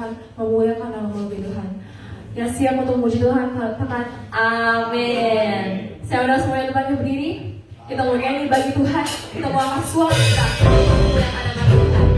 Tuhan, memuliakan nama Bapa Tuhan. Yang siap untuk memuji Tuhan, katakan amin. Saya undang semuanya depannya berdiri. Kita mau nyanyi bagi Tuhan. Kita mau angkat suara kita memuliakan nama Tuhan.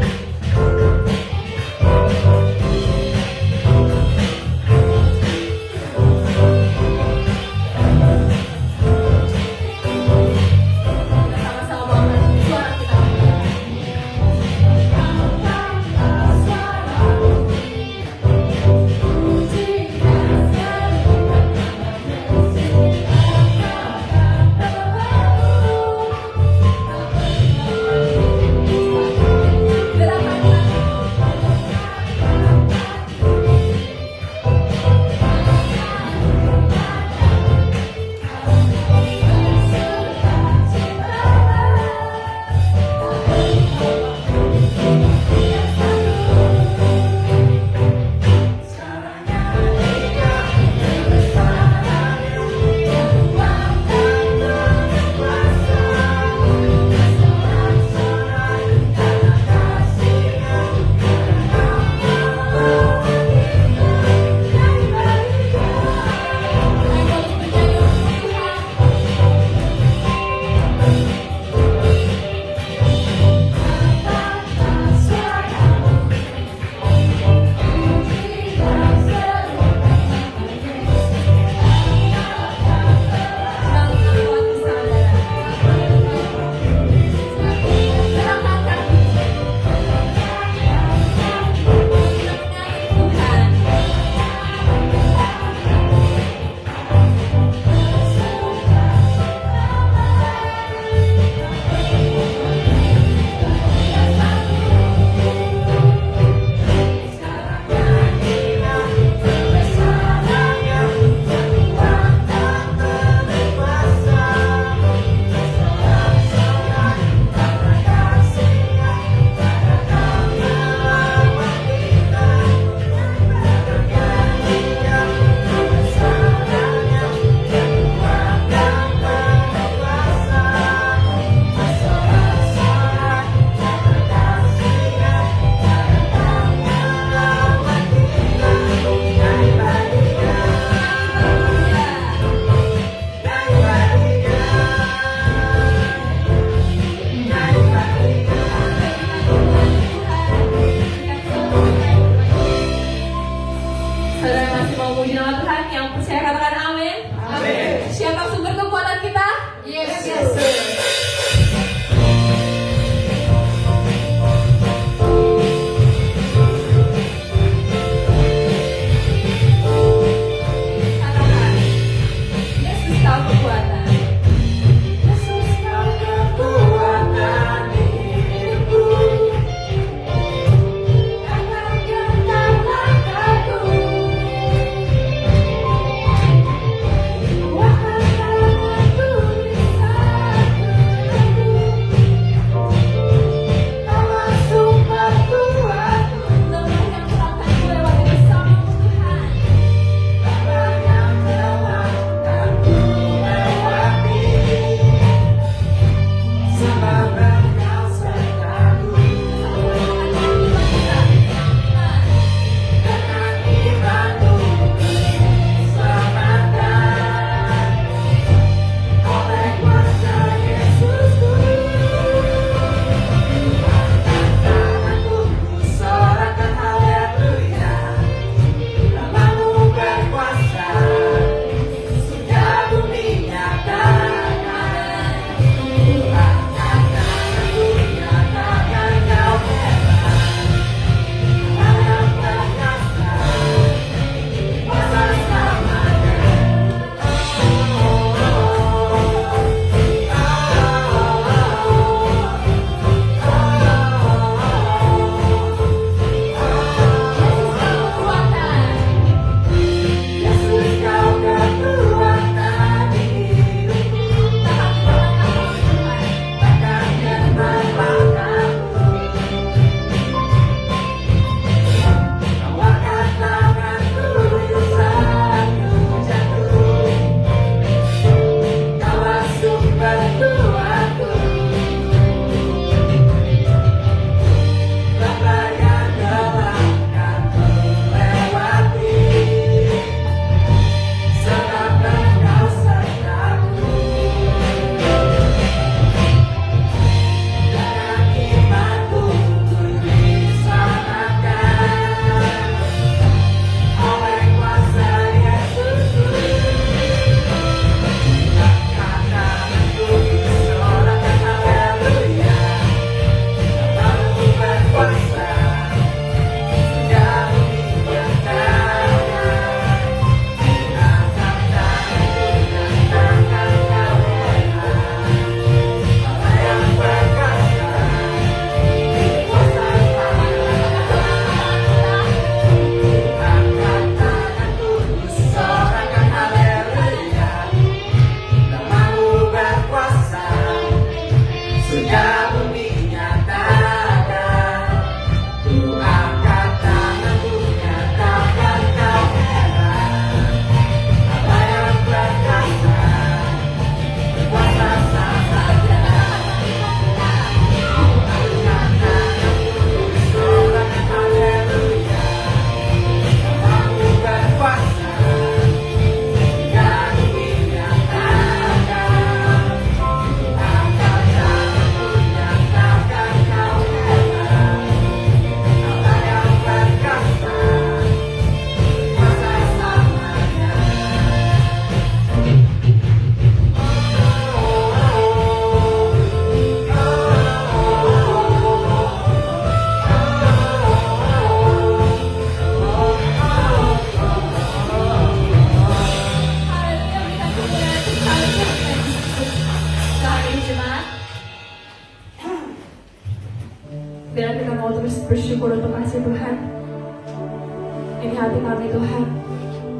Ini hati kami Tuhan,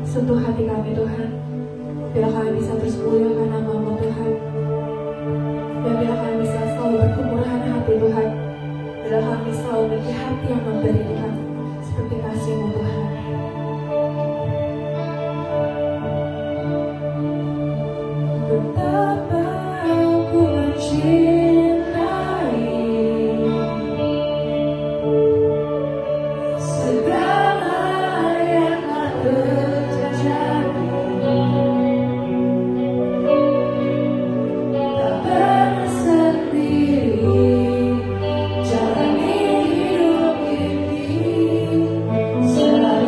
sentuh hati kami Tuhan. Bila kami bisa terus muliakan nama-Mu Tuhan. Dan bila kami bisa selalu berkemurahan hati Tuhan. Bila kami selalu memiliki hati yang memberi Tuhan. Seperti kasih-Mu Tuhan. Betapa aku mencintai segala yang terjadi. Tak pernah sendiri jalani hidup ini. Selalu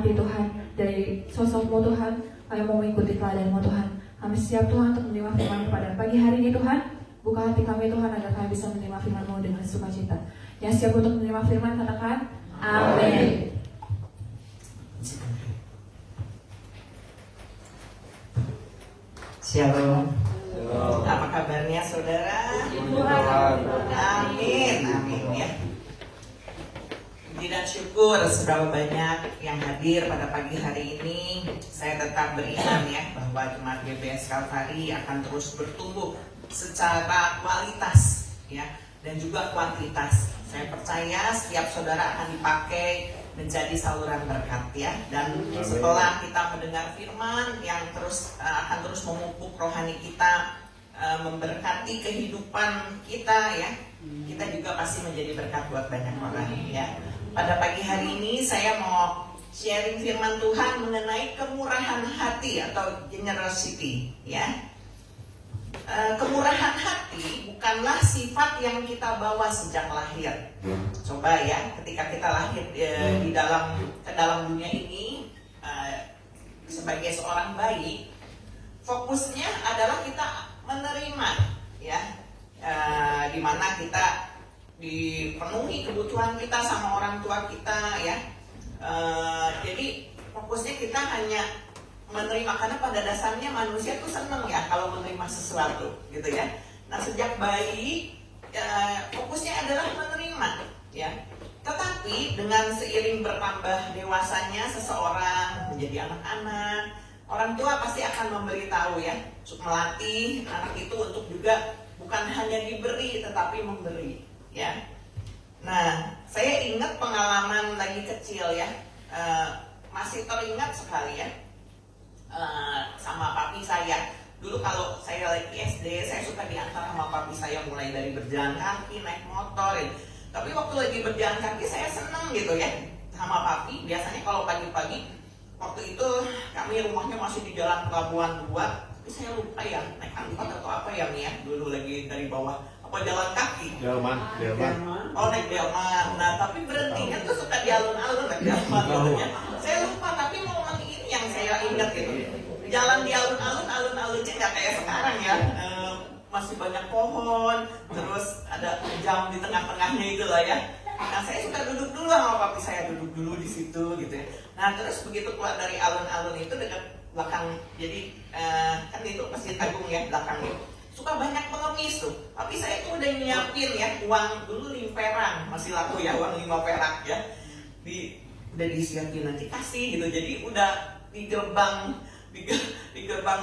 berkati Tuhan dari sosok-Mu Tuhan. Kami mau mengikuti teladan-Mu Tuhan. Kami siap Tuhan untuk menerima firman-Mu pada pagi hari ini Tuhan. Buka hati kami Tuhan agar kami bisa menerima firman-Mu dengan sukacita. Yang siap untuk menerima firman katakan amin. Shalom. Apa kabarnya saudara? Amin, amin ya. Puji dan syukur seberapa banyak yang hadir pada pagi hari ini. Saya tetap beriman ya bahwa Jemaat GBS Kalvari akan terus bertumbuh secara kualitas ya dan juga kuantitas. Saya percaya setiap saudara akan dipakai menjadi saluran berkat ya. Dan setelah kita mendengar firman yang akan terus memupuk rohani kita, memberkati kehidupan kita ya, kita juga pasti menjadi berkat buat banyak orang ya. Pada pagi hari ini saya mau sharing firman Tuhan mengenai kemurahan hati atau generosity ya. Kemurahan hati bukanlah sifat yang kita bawa sejak lahir. Coba ya, ketika kita lahir ke dalam dunia ini sebagai seorang bayi, fokusnya adalah kita menerima ya, dimana kita dipenuhi kebutuhan kita sama orang tua kita ya. Jadi fokusnya kita hanya menerima, karena pada dasarnya manusia tuh seneng ya kalau menerima sesuatu gitu ya. Nah sejak bayi fokusnya adalah menerima ya. Tetapi dengan seiring bertambah dewasanya seseorang menjadi anak-anak, orang tua pasti akan memberitahu ya, melatih anak itu untuk juga bukan hanya diberi tetapi memberi ya. Nah saya ingat pengalaman lagi kecil ya, masih teringat sekali ya. Sama papi saya. Dulu kalau saya lagi SD, saya suka diantar sama papi saya mulai dari berjalan kaki, naik motor ya. Tapi waktu lagi berjalan kaki saya seneng gitu ya sama papi. Biasanya kalau pagi-pagi, waktu itu kami rumahnya masih di Jalan Pelabuhan 2. Tapi saya lupa ya naik angkot atau apa ya Mia. Dulu lagi dari bawah, apa jalan kaki? Delman. Oh naik Delman. Nah tapi berhentinya tuh suka di alun-alun naik Delman gitu ya. Saya lupa, tapi momen ini yang saya ingat gitu. Jalan di alun-alunnya nggak kayak sekarang ya, masih banyak pohon, terus ada jam di tengah-tengahnya itu lah ya. Nah saya suka duduk dulu sama papi saya, duduk dulu di situ gitu ya. Nah terus begitu keluar dari alun-alun itu dekat belakang, jadi kan itu Masjid Agung ya belakangnya, suka banyak pengemis tuh. Tapi saya tuh udah nyiapin ya uang dulu 5 perak, masih laku ya uang 5 perak ya. Udah disiapin nanti kasih gitu. Jadi udah di gerbang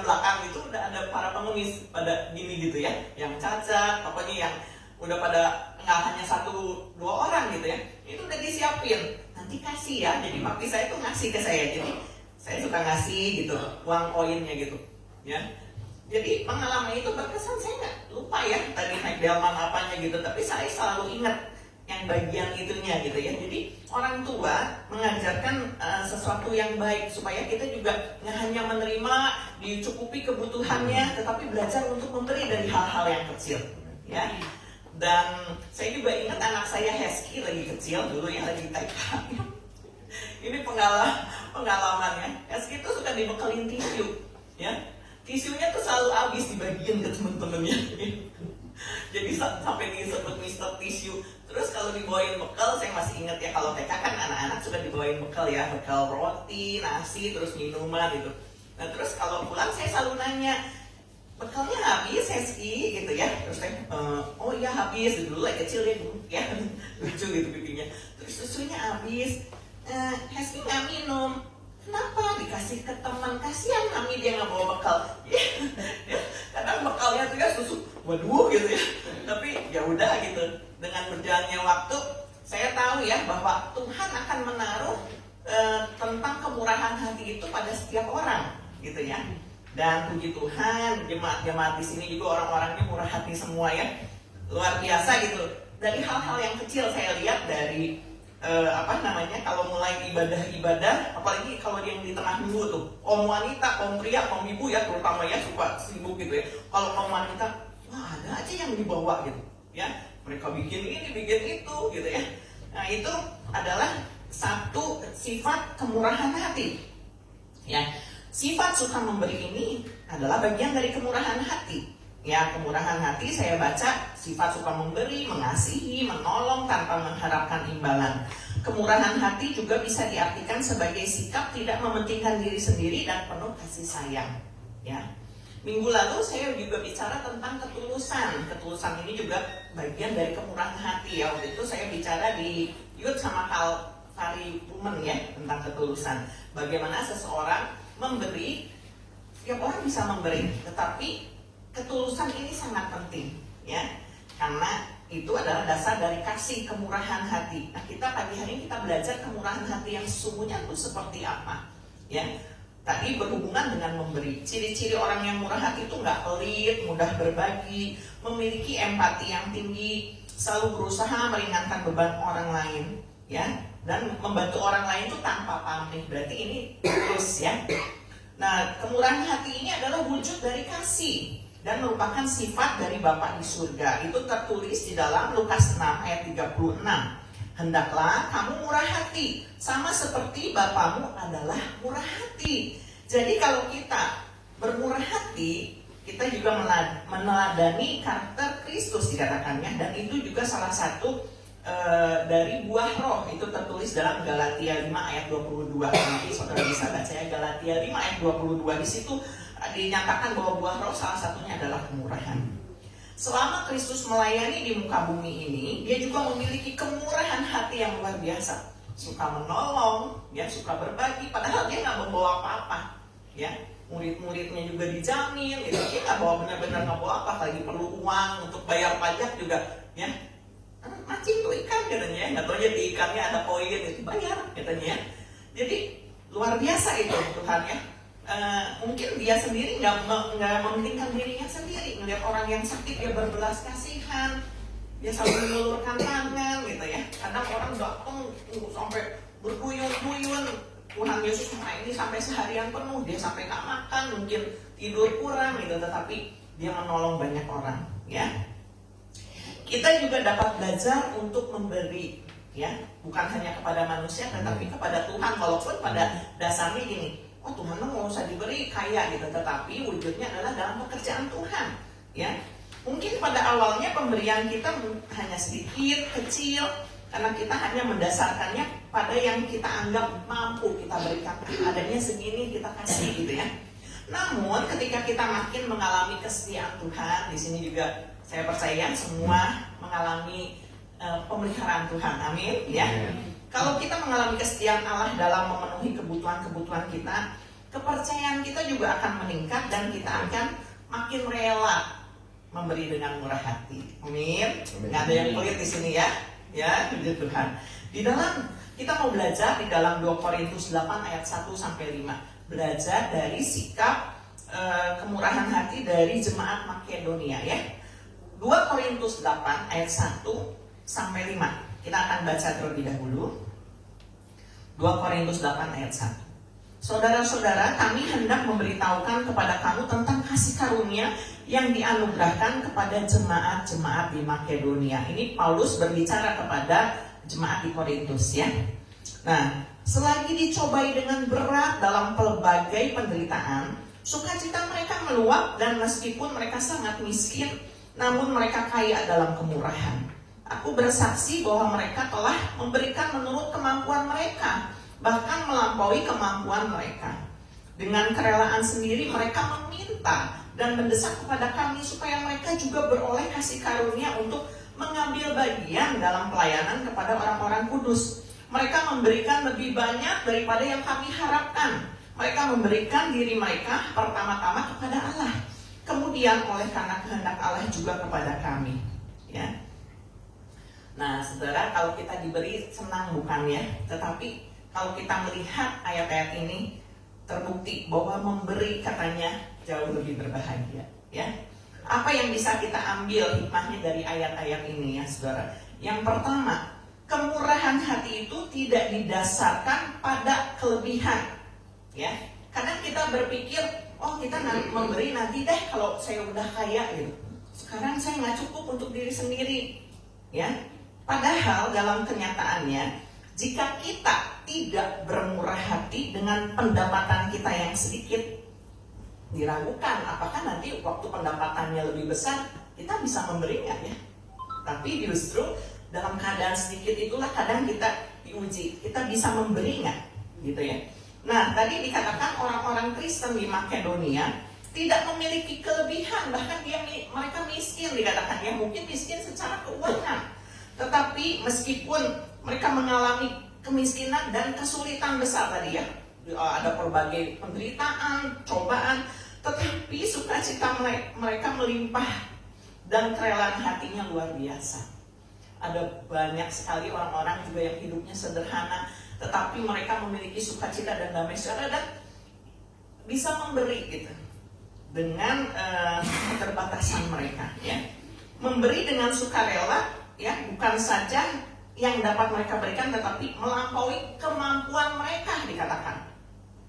belakang itu udah ada para pengemis pada gini gitu ya, yang cacat, pokoknya yang udah pada nggak hanya 1-2 orang gitu ya, itu udah disiapin nanti kasih ya. Jadi papi saya tuh ngasih ke saya, jadi saya suka ngasih gitu uang koinnya gitu ya. Jadi pengalaman itu berkesan, saya nggak lupa ya tadi naik delman apanya gitu, tapi saya selalu ingat yang bagian itunya gitu ya. Jadi orang tua mengajarkan sesuatu yang baik supaya kita juga nggak hanya menerima, dicukupi kebutuhannya, tetapi belajar untuk memberi dari hal-hal yang kecil ya. Dan saya juga ingat anak saya Hesky lagi kecil dulu ya, lagi TK. Ini pengalamannya, Hesky itu suka dibekelin tisu ya. Tisunya tuh selalu habis dibagiin ke temen-temennya. Jadi sampai disebut Mister Tisu. Terus kalau dibawain bekal, saya masih ingat ya, kalau TK kan anak-anak suka dibawain bekal ya, bekal roti, nasi, terus minuman gitu. Nah terus kalau pulang saya selalu nanya, bekalnya habis Hesky gitu ya. Terus saya, oh iya habis, dulu lagi kecil ya, lucu gitu pipinya. Terus susunya habis, Hesky nggak minum. Kenapa? Dikasih ke teman, kasihan kami dia nggak bawa bekal. Kadang bekalnya tuh ya susu, waduh gitu ya. Tapi ya udah gitu. Dengan berjalannya waktu, saya tahu ya bahwa Tuhan akan menaruh tentang kemurahan hati itu pada setiap orang, gitu ya. Dan puji Tuhan, jemaat-jemaat di sini juga orang-orangnya murah hati semua ya, luar biasa gitu. Dari hal-hal yang kecil saya lihat dari kalau mulai ibadah-ibadah, apalagi kalau yang di tengah minggu tuh, om wanita, om pria, om ibu ya terutama ya suka sibuk gitu ya. Kalau om wanita, wah ada aja yang dibawa gitu ya, mereka bikin ini, bikin itu gitu ya. Nah itu adalah satu sifat kemurahan hati. Ya, sifat suka memberi ini adalah bagian dari kemurahan hati. Ya, kemurahan hati saya baca sifat suka memberi, mengasihi, menolong tanpa mengharapkan imbalan. Kemurahan hati juga bisa diartikan sebagai sikap tidak mementingkan diri sendiri dan penuh kasih sayang. Ya, minggu lalu saya juga bicara tentang ketulusan. Ketulusan ini juga bagian dari kemurahan hati. Ya, waktu itu saya bicara di Youth sama Kalvari Women ya tentang ketulusan. Bagaimana seseorang memberi, tiap orang bisa memberi, tetapi ketulusan ini sangat penting, ya, karena itu adalah dasar dari kasih, kemurahan hati. Nah, kita pagi hari ini kita belajar kemurahan hati yang sesungguhnya itu seperti apa, ya. Tadi berhubungan dengan memberi. Ciri-ciri orang yang murah hati itu nggak pelit, mudah berbagi, memiliki empati yang tinggi, selalu berusaha meringankan beban orang lain, ya, dan membantu orang lain itu tanpa pamrih. Berarti ini tulus, ya. Nah, kemurahan hati ini adalah wujud dari kasih dan merupakan sifat dari Bapa di surga. Itu tertulis di dalam Lukas 6 ayat 36. Hendaklah kamu murah hati, sama seperti Bapamu adalah murah hati. Jadi kalau kita bermurah hati, kita juga meneladani karakter Kristus dikatakannya, dan itu juga salah satu dari buah roh. Itu tertulis dalam Galatia 5 ayat 22. Nanti saudara bisa baca ya, Galatia 5 ayat 22. Di situ dinyatakan bahwa buah roh salah satunya adalah kemurahan. Selama Kristus melayani di muka bumi ini, dia juga memiliki kemurahan hati yang luar biasa. Suka menolong, ya, suka berbagi, padahal dia nggak membawa apa-apa, ya. Murid-muridnya juga dijamin, gitu. Dia nggak bawa benar-benar nggak bawa apa, lagi perlu uang untuk bayar pajak juga, ya. Mancing tuh ikan katanya, ya. Nggak tahu aja di ikannya ada poin, itu bayar katanya. Jadi luar biasa itu Tuhan, ya. Mungkin dia sendiri nggak mementingkan dirinya sendiri, melihat orang yang sakit dia berbelas kasihan, dia selalu mengulurkan tangan gitu ya. Kadang orang datang sampai berkuyun-kuyun, Tuhan Yesus ini sampai seharian penuh, dia sampai nggak makan, mungkin tidur kurang gitu, tetapi dia menolong banyak orang, ya. Kita juga dapat belajar untuk memberi, ya, bukan hanya kepada manusia tetapi kepada Tuhan. Walaupun pada dasarnya gini, oh Tuhan mau usah diberi kaya gitu, tetapi wujudnya adalah dalam pekerjaan Tuhan, ya. Mungkin pada awalnya pemberian kita hanya sedikit, kecil, karena kita hanya mendasarkannya pada yang kita anggap mampu kita berikan. Adanya segini kita kasih gitu ya. Namun ketika kita makin mengalami kesetiaan Tuhan, di sini juga saya percaya semua mengalami pemeliharaan Tuhan, amin, ya. Kalau kita mengalami kesetiaan Allah dalam memenuhi kebutuhan-kebutuhan kita, kepercayaan kita juga akan meningkat dan kita akan makin rela memberi dengan murah hati. Amin. Nggak ada yang pelit di sini ya. Ya, puji Tuhan. Di dalam kita mau belajar di dalam 2 Korintus 8 ayat 1 sampai 5. Belajar dari sikap kemurahan hati dari jemaat Makedonia ya. 2 Korintus 8 ayat 1 sampai 5. Kita akan baca terlebih dahulu. 2 Korintus 8 ayat 1. Saudara-saudara, kami hendak memberitahukan kepada kamu tentang kasih karunia yang dianugerahkan kepada jemaat-jemaat di Makedonia. Ini Paulus berbicara kepada jemaat di Korintus ya. Nah, selagi dicobai dengan berat dalam pelbagai penderitaan, sukacita mereka meluap dan meskipun mereka sangat miskin, namun mereka kaya dalam kemurahan. Aku bersaksi bahwa mereka telah memberikan menurut kemampuan mereka, bahkan melampaui kemampuan mereka. Dengan kerelaan sendiri mereka meminta dan mendesak kepada kami supaya mereka juga beroleh kasih karunia untuk mengambil bagian dalam pelayanan kepada orang-orang kudus. Mereka memberikan lebih banyak daripada yang kami harapkan. Mereka memberikan diri mereka pertama-tama kepada Allah, kemudian oleh karena kehendak Allah juga kepada kami. Ya. Nah, saudara, kalau kita diberi senang bukan ya? Tetapi kalau kita melihat ayat-ayat ini, terbukti bahwa memberi katanya jauh lebih berbahagia. Ya, apa yang bisa kita ambil hikmahnya dari ayat-ayat ini ya, saudara? Yang pertama, kemurahan hati itu tidak didasarkan pada kelebihan. Ya, kadang kita berpikir, oh kita memberi nanti deh kalau saya udah kaya gitu. Sekarang saya nggak cukup untuk diri sendiri. Ya. Padahal dalam kenyataannya jika kita tidak bermurah hati dengan pendapatan kita yang sedikit, diragukan apakah nanti waktu pendapatannya lebih besar kita bisa memberi nggak ya? Tapi justru dalam keadaan sedikit itulah kadang kita diuji, kita bisa memberi nggak, gitu ya. Nah, tadi dikatakan orang-orang Kristen di Makedonia tidak memiliki kelebihan, bahkan mereka miskin, dikatakan ya, mungkin miskin secara keuangan. Tetapi meskipun mereka mengalami kemiskinan dan kesulitan besar tadi ya, ada berbagai penderitaan, cobaan, tetapi sukacita mereka melimpah dan kerelaan hatinya luar biasa. Ada banyak sekali orang-orang juga yang hidupnya sederhana, tetapi mereka memiliki sukacita dan damai sejahtera dan bisa memberi gitu dengan keterbatasan mereka ya. Memberi dengan sukarela ya, bukan saja yang dapat mereka berikan, tetapi melampaui kemampuan mereka, dikatakan.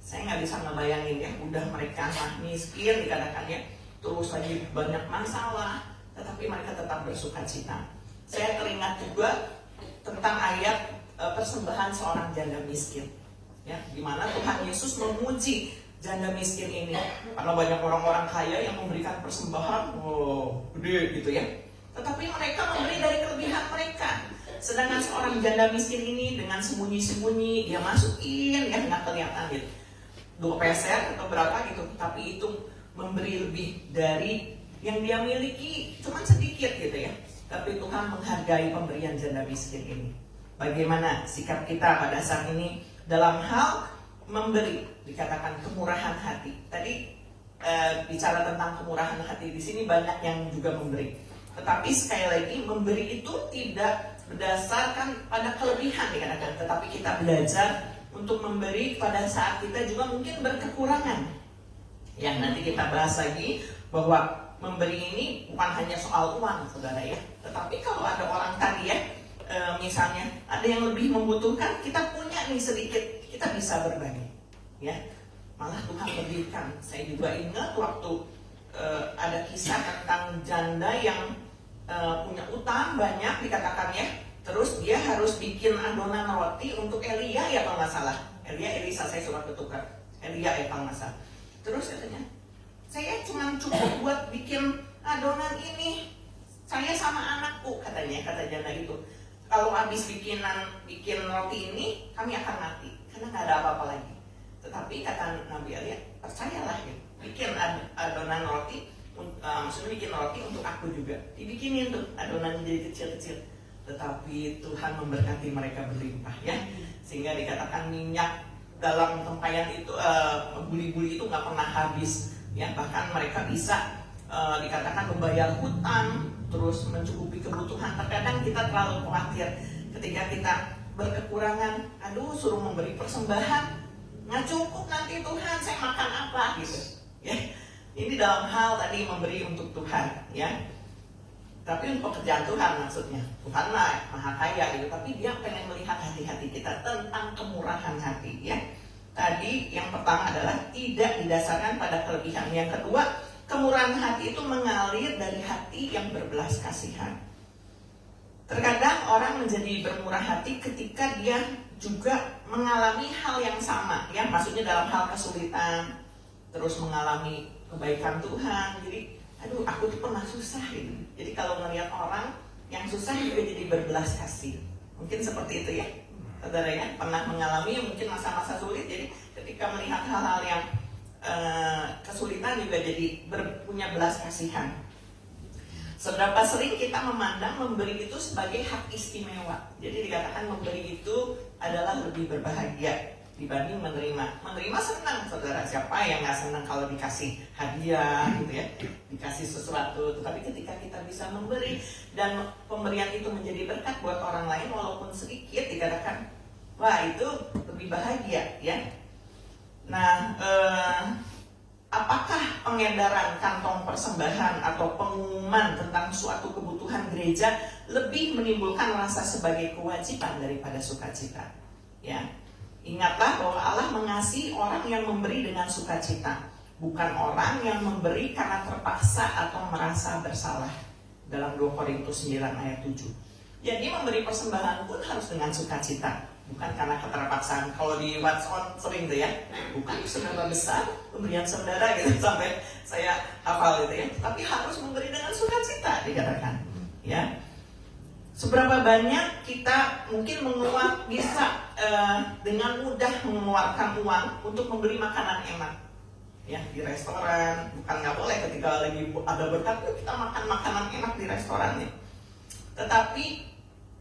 Saya nggak bisa ngebayangin ya, udah mereka miskin, dikatakan ya, terus lagi banyak masalah, tetapi mereka tetap bersukacita. Saya teringat juga tentang ayat persembahan seorang janda miskin, ya, di mana Tuhan Yesus memuji janda miskin ini, karena banyak orang-orang kaya yang memberikan persembahan, gede gitu ya. Tetapi mereka memberi dari kelebihan mereka. Sedangkan seorang janda miskin ini dengan sembunyi-sembunyi dia masukin ya, nggak kelihatan gitu, 2 peser atau berapa gitu, tapi itu memberi lebih dari yang dia miliki, cuman sedikit gitu ya. Tapi Tuhan menghargai pemberian janda miskin ini. Bagaimana sikap kita pada saat ini dalam hal memberi? Dikatakan kemurahan hati. Tadi bicara tentang kemurahan hati, di sini banyak yang juga memberi. Tetapi sekali lagi, memberi itu tidak berdasarkan pada kelebihan dikatakan, tetapi kita belajar untuk memberi pada saat kita juga mungkin berkekurangan. Yang nanti kita bahas lagi bahwa memberi ini bukan hanya soal uang, saudara ya. Tetapi kalau ada orang tadi ya, misalnya ada yang lebih membutuhkan, kita punya nih sedikit, kita bisa berbagi, ya. Malah Tuhan berikan. Saya juga ingat waktu ada kisah tentang janda yang punya utang banyak, dikatakan ya. Terus dia harus bikin adonan roti untuk Elia ya kalau nggak salah. Elisa saya suruh ketukar. Elia ya kalau nggak salah. Terus katanya, saya cuma cukup buat bikin adonan ini. Saya sama anakku, katanya, kata janda itu. Kalau habis bikin roti ini, kami akan mati karena nggak ada apa-apa lagi. Tetapi kata Nabi Elia, percayalah ya, bikin adonan roti. Maksudnya bikin roti untuk aku juga. Dibikinin tuh adonannya jadi kecil-kecil. Tetapi Tuhan memberkati mereka berlimpah ya. Sehingga dikatakan minyak dalam tempayan itu, buli-buli itu nggak pernah habis ya. Bahkan mereka bisa dikatakan membayar hutang, terus mencukupi kebutuhan. Terkadang kita terlalu khawatir ketika kita berkekurangan, aduh suruh memberi persembahan, nggak cukup nanti Tuhan, saya makan apa gitu ya. Ini dalam hal tadi memberi untuk Tuhan ya, tapi untuk pekerjaan Tuhan maksudnya. Tuhan lah maha kaya gitu, tapi dia pengen melihat hati-hati kita tentang kemurahan hati ya. Tadi yang pertama adalah tidak didasarkan pada kelebihan. Yang kedua, kemurahan hati itu mengalir dari hati yang berbelas kasihan. Terkadang orang menjadi bermurah hati ketika dia juga mengalami hal yang sama ya, maksudnya dalam hal kesulitan, terus mengalami kebaikan Tuhan. Jadi aduh aku tuh pernah susah gitu. Jadi kalau melihat orang yang susah juga jadi berbelas kasih. Mungkin seperti itu ya, saudara ya, pernah mengalami mungkin masa-masa sulit. Jadi ketika melihat hal-hal yang kesulitan juga jadi punya belas kasihan. Seberapa sering kita memandang memberi itu sebagai hak istimewa. Jadi dikatakan memberi itu adalah lebih berbahagia dibanding menerima. Menerima senang, saudara. Siapa yang nggak senang kalau dikasih hadiah gitu ya, dikasih sesuatu. Tetapi ketika kita bisa memberi dan pemberian itu menjadi berkat buat orang lain walaupun sedikit, dikatakan wah itu lebih bahagia ya. Nah, apakah pengedaran kantong persembahan atau pengumuman tentang suatu kebutuhan gereja lebih menimbulkan rasa sebagai kewajiban daripada sukacita? Ya, ingatlah bahwa Allah mengasihi orang yang memberi dengan sukacita, bukan orang yang memberi karena terpaksa atau merasa bersalah. Dalam 2 Korintus 9 ayat 7. Jadi memberi persembahan pun harus dengan sukacita. bukan karena keterpaksaan. Kalau di What's On sering tuh ya, bukan seberapa besar pemberian saudara gitu sampai saya hafal gitu ya. Tapi harus memberi dengan sukacita dikatakan, ya. Seberapa banyak kita mungkin bisa dengan mudah mengeluarkan uang untuk membeli makanan enak, ya di restoran. Bukan nggak boleh ketika lagi ada berkat kita makan makanan enak di restoran ya. Tetapi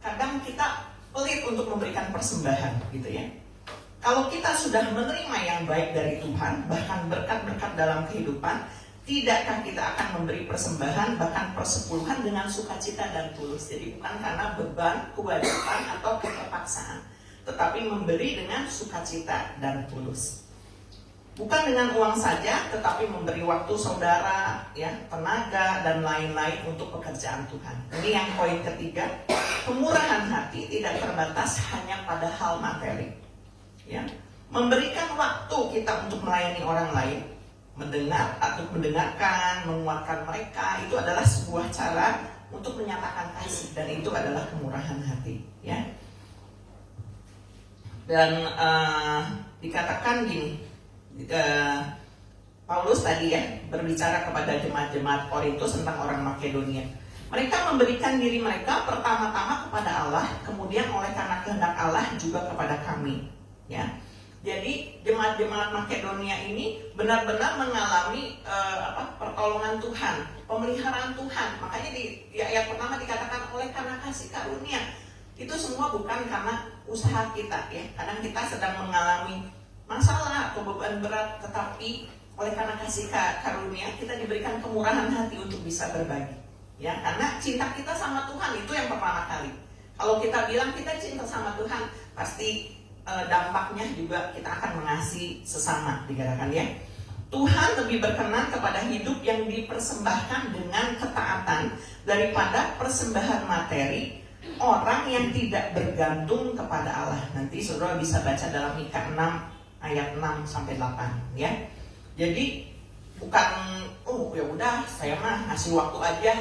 kadang kita pelit untuk memberikan persembahan gitu ya. Kalau kita sudah menerima yang baik dari Tuhan, bahkan berkat-berkat dalam kehidupan, tidakkah kita akan memberi persembahan bahkan persepuluhan dengan sukacita dan tulus? Jadi bukan karena beban, kewajiban atau keterpaksaan, tetapi memberi dengan sukacita dan tulus. Bukan dengan uang saja, tetapi memberi waktu saudara, ya, tenaga dan lain-lain untuk pekerjaan Tuhan. Ini yang poin ketiga. Kemurahan hati tidak terbatas hanya pada hal materi, ya. Memberikan waktu kita untuk melayani orang lain, mendengarkan, menguatkan mereka, itu adalah sebuah cara untuk menyatakan kasih, dan itu adalah kemurahan hati, ya. Dan dikatakan gini, Paulus tadi ya berbicara kepada jemaat-jemaat Korintus tentang orang Makedonia. Mereka memberikan diri mereka pertama-tama kepada Allah, kemudian oleh karena kehendak Allah juga kepada kami, ya. Jadi jemaat-jemaat Makedonia ini benar-benar mengalami pertolongan Tuhan, pemeliharaan Tuhan. Makanya di ayat pertama dikatakan oleh karena kasih karunia. Itu semua bukan karena usaha kita, ya. Kadang kita sedang mengalami masalah atau beban berat, tetapi oleh karena kasih karunia kita diberikan kemurahan hati untuk bisa berbagi. Ya, karena cinta kita sama Tuhan itu yang pertama kali. Kalau kita bilang kita cinta sama Tuhan, pasti dampaknya juga kita akan mengasihi sesama, dikatakan ya. Tuhan lebih berkenan kepada hidup yang dipersembahkan dengan ketaatan daripada persembahan materi orang yang tidak bergantung kepada Allah. Nanti saudara bisa baca dalam Mika 6 ayat 6 sampai 8, ya. Jadi bukan ya udah saya mah ngasih waktu aja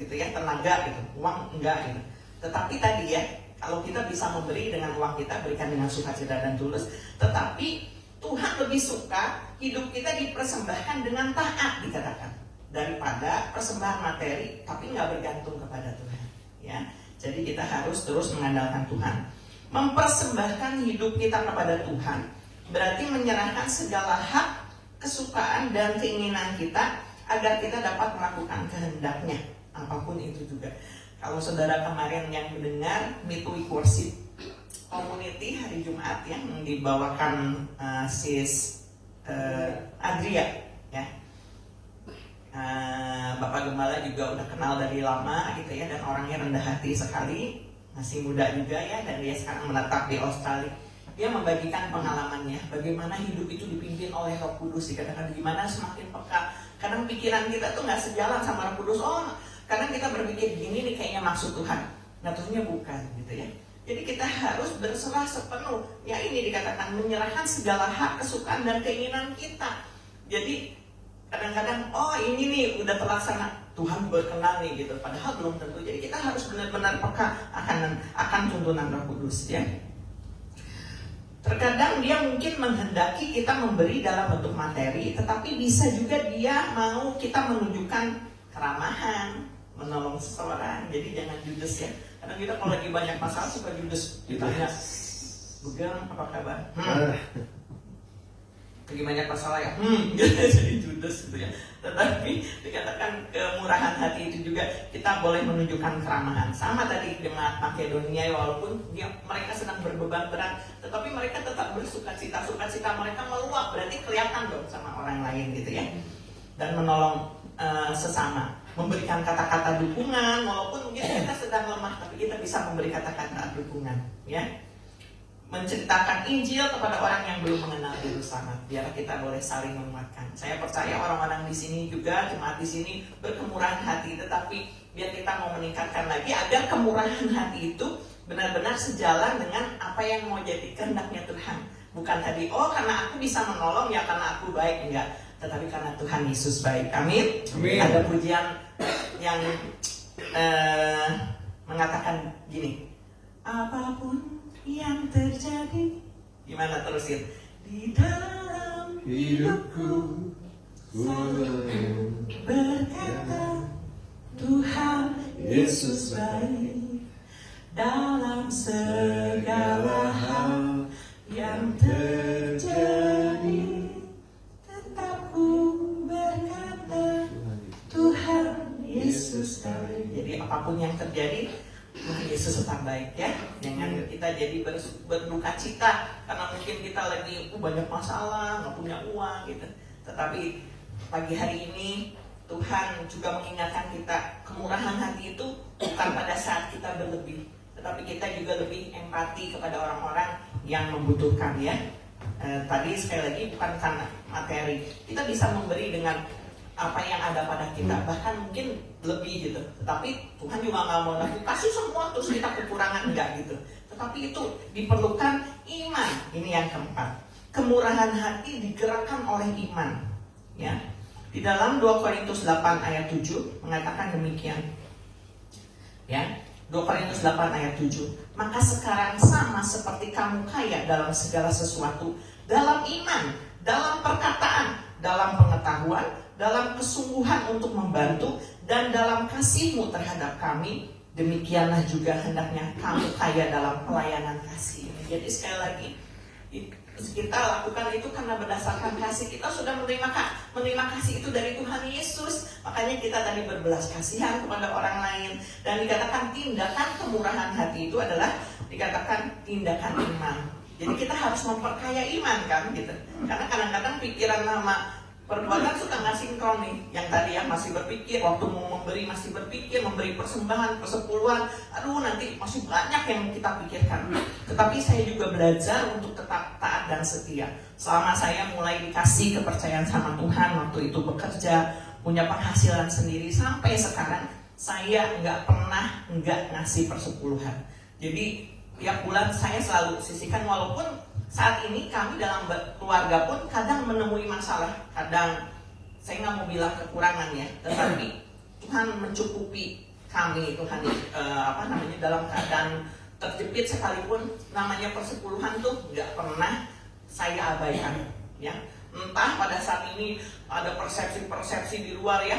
gitu ya, tenaga gitu, uang enggak gitu. Tetapi tadi ya, kalau kita bisa memberi dengan uang kita, berikan dengan sukacita dan tulus. Tetapi Tuhan lebih suka hidup kita dipersembahkan dengan taat, dikatakan, daripada persembahan materi tapi nggak bergantung kepada Tuhan, ya. Jadi kita harus terus mengandalkan Tuhan. Mempersembahkan hidup kita kepada Tuhan berarti menyerahkan segala hak, kesukaan dan keinginan kita agar kita dapat melakukan kehendaknya, apapun itu juga. Kalau saudara kemarin yang mendengar Midweek Worship Community hari Jumat yang dibawakan Sis Adria, ya. Bapak Gembala juga udah kenal dari lama gitu ya, dan orangnya rendah hati sekali, masih muda juga ya, dan dia sekarang menetap di Australia. Dia membagikan pengalamannya, bagaimana hidup itu dipimpin oleh Roh Kudus, dikatakan gimana semakin peka. Kadang pikiran kita tuh nggak sejalan sama Roh Kudus. Kadang kita berpikir gini nih kayaknya maksud Tuhan, nah terusnya bukan gitu ya. Jadi kita harus berserah sepenuh. Ya ini dikatakan menyerahkan segala hak, kesukaan dan keinginan kita. Jadi kadang-kadang ini nih udah terlaksana, Tuhan berkenan nih gitu, padahal belum tentu. Jadi kita harus benar-benar peka akan tuntunan Roh Kudus, ya. Terkadang dia mungkin menghendaki kita memberi dalam bentuk materi, tetapi bisa juga dia mau kita menunjukkan keramahan, menolong seseorang. Jadi jangan judes ya. Kadang kita kalau lagi banyak masalah suka judes. Ditanya, Bugam apa kabar? Lagi banyak masalah ya? Jadi judes gitu ya. Tetapi dikatakan kemurahan hati itu juga kita boleh menunjukkan keramahan. Sama tadi jemaat Makedonia, walaupun mereka sedang berbeban berat, tetapi mereka tetap bersukacita. Sukacita mereka meluap, berarti kelihatan dong sama orang lain gitu ya. Dan menolong sesama, memberikan kata-kata dukungan, walaupun mungkin kita sedang lemah, tapi kita bisa memberi kata-kata dukungan, ya. Menceritakan Injil kepada orang yang belum mengenal Juru Selamat, biar kita boleh saling menguatkan. Saya percaya orang-orang di sini juga, jemaat di sini berkemurahan hati, tetapi biar kita mau meningkatkan lagi agar kemurahan hati itu benar-benar sejalan dengan apa yang mau jadi kehendaknya Tuhan. Bukan tadi, karena aku bisa menolong ya karena aku baik, enggak. Tetapi karena Tuhan Yesus baik. Amin. Amin. Ada pujian yang mengatakan gini, apapun yang terjadi. Gimana terusin? Di dalam hidupku berkata, Tuhan Yesus baik dalam segala hal yang terjadi. Tetap ku berkata, Tuhan Yesus baik. Jadi apapun yang terjadi, Tuhan Yesus tetap baik ya. Jangan kita jadi berduka cita karena mungkin kita lagi banyak masalah, nggak punya uang gitu. Tetapi pagi hari ini Tuhan juga mengingatkan kita, kemurahan hati itu bukan pada saat kita berlebih, tetapi kita juga lebih empati kepada orang-orang yang membutuhkan ya. Tadi sekali lagi bukan karena materi, kita bisa memberi dengan apa yang ada pada kita, bahkan mungkin lebih gitu. Tetapi Tuhan juga nggak mau aku kasih semua terus kita kekurangan, enggak gitu. Tetapi itu diperlukan iman. Ini yang keempat, kemurahan hati digerakkan oleh iman ya. Di dalam 2 Korintus 8 ayat 7 mengatakan demikian ya. 2 Korintus 8 ayat 7, maka sekarang sama seperti kamu kaya dalam segala sesuatu, dalam iman, dalam perkataan, dalam pengetahuan, dalam kesungguhan untuk membantu, dan dalam kasihmu terhadap kami, demikianlah juga hendaknya kamu kaya dalam pelayanan kasih. Jadi sekali lagi, kita lakukan itu karena berdasarkan kasih. Kita sudah menerima kasih itu dari Tuhan Yesus. Makanya kita tadi berbelas kasihan kepada orang lain. Dan dikatakan tindakan kemurahan hati itu adalah dikatakan tindakan iman. Jadi kita harus memperkaya iman kan gitu. Karena kadang-kadang pikiran sama perbuatan suka nggak sinkron nih. Yang tadi ya masih berpikir, waktu mau memberi masih berpikir, memberi persembahan, persepuluhan, aduh nanti masih banyak yang kita pikirkan. Tetapi saya juga belajar untuk tetap taat dan setia. Selama saya mulai dikasih kepercayaan sama Tuhan, waktu itu bekerja, punya penghasilan sendiri, sampai sekarang saya nggak pernah nggak ngasih persepuluhan. Jadi tiap bulan saya selalu sisihkan, walaupun saat ini kami dalam keluarga pun kadang menemui masalah, kadang saya nggak mau bilang kekurangan ya, tetapi Tuhan mencukupi kami. Tuhan dalam keadaan terjepit sekalipun, namanya persepuluhan tuh nggak pernah saya abaikan ya. Entah pada saat ini ada persepsi-persepsi di luar ya,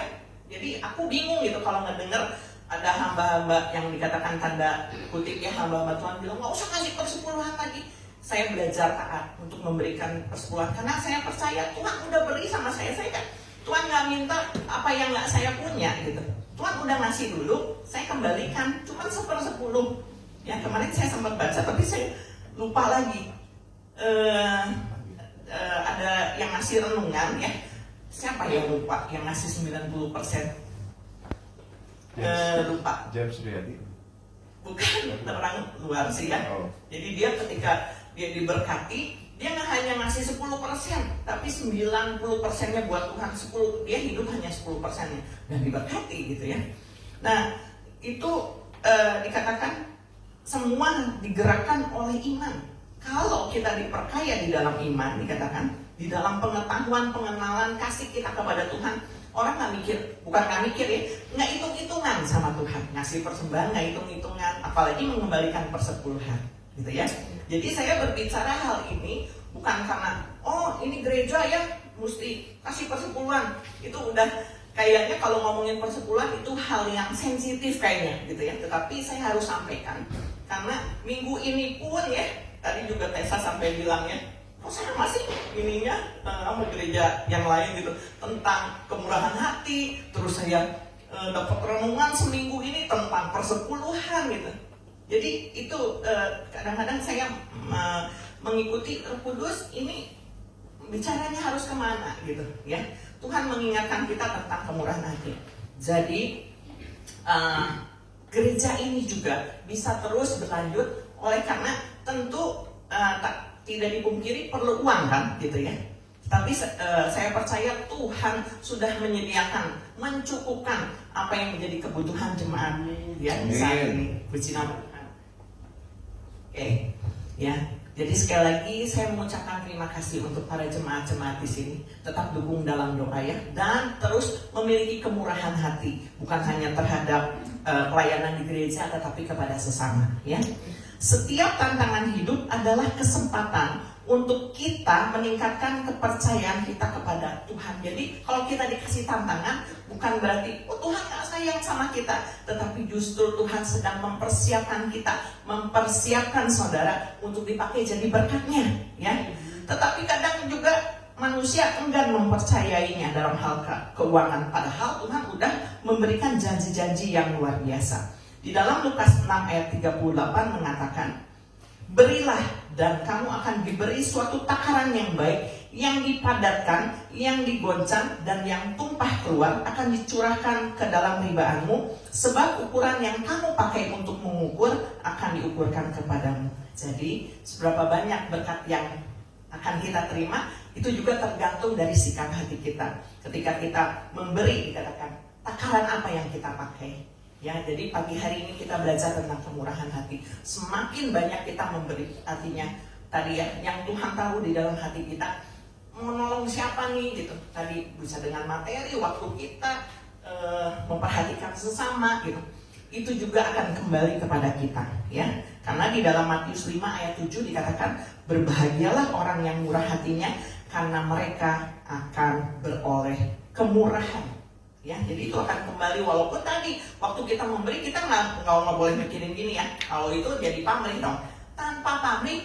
jadi aku bingung gitu kalau ngedenger ada hamba-hamba yang dikatakan tanda kutip ya, hamba-hamba Tuhan bilang nggak usah kasih persepuluhan lagi. Saya belajar taat untuk memberikan persepuluhan karena saya percaya Tuhan udah beri sama saya kan Tuhan nggak minta apa yang nggak saya punya gitu. Tuhan udah ngasih dulu, saya kembalikan cuman 1/10 ya. Kemarin saya sempat baca tapi saya lupa lagi. Ada yang ngasih renungan ya, siapa yang lupa yang ngasih 90%? Lupa. James Riyadi. Bukan orang luar sih ya. Jadi dia ketika dia diberkati, dia nggak hanya ngasih 10%, tapi 90%-nya buat Tuhan. 10, dia hidup hanya 10%-nya dan diberkati gitu ya. Nah itu dikatakan semua digerakkan oleh iman. Kalau kita diperkaya di dalam iman, dikatakan di dalam pengetahuan, pengenalan, kasih kita kepada Tuhan, orang nggak mikir, bukan nggak mikir ya, nggak hitung-hitungan sama Tuhan, ngasih persembahan nggak hitung-hitungan, apalagi mengembalikan persepuluhan, gitu ya. Jadi saya berbicara hal ini bukan karena ini gereja ya mesti kasih persepuluhan, itu udah kayaknya kalau ngomongin persepuluhan itu hal yang sensitif kayaknya, gitu ya. Tetapi saya harus sampaikan karena minggu ini pun ya, tadi juga Tessa sampai bilang ya, saya masih ininya sama gereja yang lain gitu tentang kemurahan hati. Terus saya dapat renungan seminggu ini tentang persepuluhan gitu. Jadi itu kadang-kadang saya mengikuti Roh Kudus ini bicaranya harus kemana gitu ya. Tuhan mengingatkan kita tentang kemurahan hati. Jadi gereja ini juga bisa terus berlanjut oleh karena tentu tidak dipungkiri perlu uang kan gitu ya. Tapi saya percaya Tuhan sudah menyediakan, mencukupkan apa yang menjadi kebutuhan jemaat ya saat ini. Puji nama Tuhan. Oke, ya. Jadi sekali lagi saya mengucapkan terima kasih untuk para jemaat-jemaat di sini. Tetap dukung dalam doa ya, dan terus memiliki kemurahan hati, bukan hanya terhadap pelayanan di gereja, tetapi kepada sesama ya. Setiap tantangan hidup adalah kesempatan untuk kita meningkatkan kepercayaan kita kepada Tuhan. Jadi kalau kita dikasih tantangan, bukan berarti Tuhan gak sayang sama kita, tetapi justru Tuhan sedang mempersiapkan kita, mempersiapkan saudara untuk dipakai jadi berkatnya, ya. Tetapi kadang juga manusia enggan mempercayainya dalam hal keuangan, padahal Tuhan udah memberikan janji-janji yang luar biasa. Di dalam Lukas 6 ayat 38 mengatakan, berilah dan kamu akan diberi suatu takaran yang baik, yang dipadatkan, yang digoncang, dan yang tumpah keluar akan dicurahkan ke dalam ribaanmu, sebab ukuran yang kamu pakai untuk mengukur akan diukurkan kepadamu. Jadi seberapa banyak berkat yang akan kita terima itu juga tergantung dari sikap hati kita. Ketika kita memberi, dikatakan takaran apa yang kita pakai. Ya, jadi pagi hari ini kita belajar tentang kemurahan hati. Semakin banyak kita memberi, artinya tadi ya, yang Tuhan tahu di dalam hati kita, menolong siapa nih gitu. Tadi bisa dengan materi, waktu kita, memperhatikan sesama gitu. Itu juga akan kembali kepada kita, ya. Karena di dalam Matius 5 ayat 7 dikatakan, berbahagialah orang yang murah hatinya, karena mereka akan beroleh kemurahan. Ya, jadi itu akan kembali, walaupun tadi waktu kita memberi kita nggak boleh mikirin gini ya, kalau itu jadi pamrih dong. Tanpa pamrih,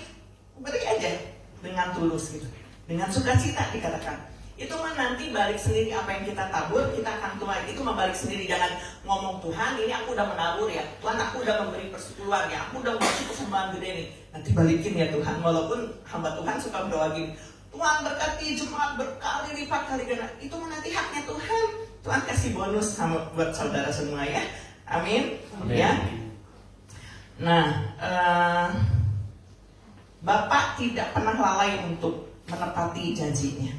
beri aja dengan tulus gitu, dengan sukacita dikatakan. Itu mah nanti balik sendiri, apa yang kita tabur kita akan tuai, itu membalik sendiri. Jangan ngomong Tuhan ini aku udah menabur ya, Tuhan aku udah memberi persekutuan ya, aku udah masuk persembahan gede nih, nanti balikin ya Tuhan. Walaupun hamba Tuhan suka berdoa gini, Tuhan berkati jemaat berkali lipat kali ganda, itu mah nanti haknya Tuhan. Tuhan kasih bonus sama buat saudara semua ya. Amin. Amin. Ya. Nah, Bapak tidak pernah lalai untuk menepati janjinya.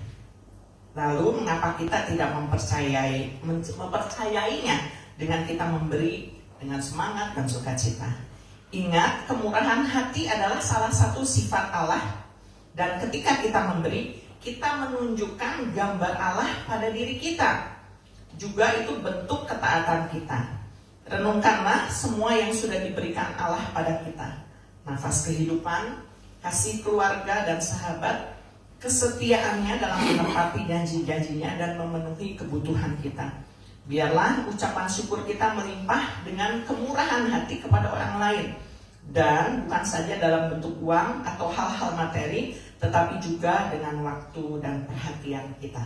Lalu mengapa kita tidak mempercayainya dengan kita memberi dengan semangat dan sukacita? Ingat, kemurahan hati adalah salah satu sifat Allah. Dan ketika kita memberi, kita menunjukkan gambar Allah pada diri kita. Juga itu bentuk ketaatan kita. Renungkanlah semua yang sudah diberikan Allah pada kita. Nafas kehidupan, kasih keluarga dan sahabat, kesetiaannya dalam menepati janji-janjinya dan memenuhi kebutuhan kita. Biarlah ucapan syukur kita melimpah dengan kemurahan hati kepada orang lain. Dan bukan saja dalam bentuk uang atau hal-hal materi, tetapi juga dengan waktu dan perhatian kita.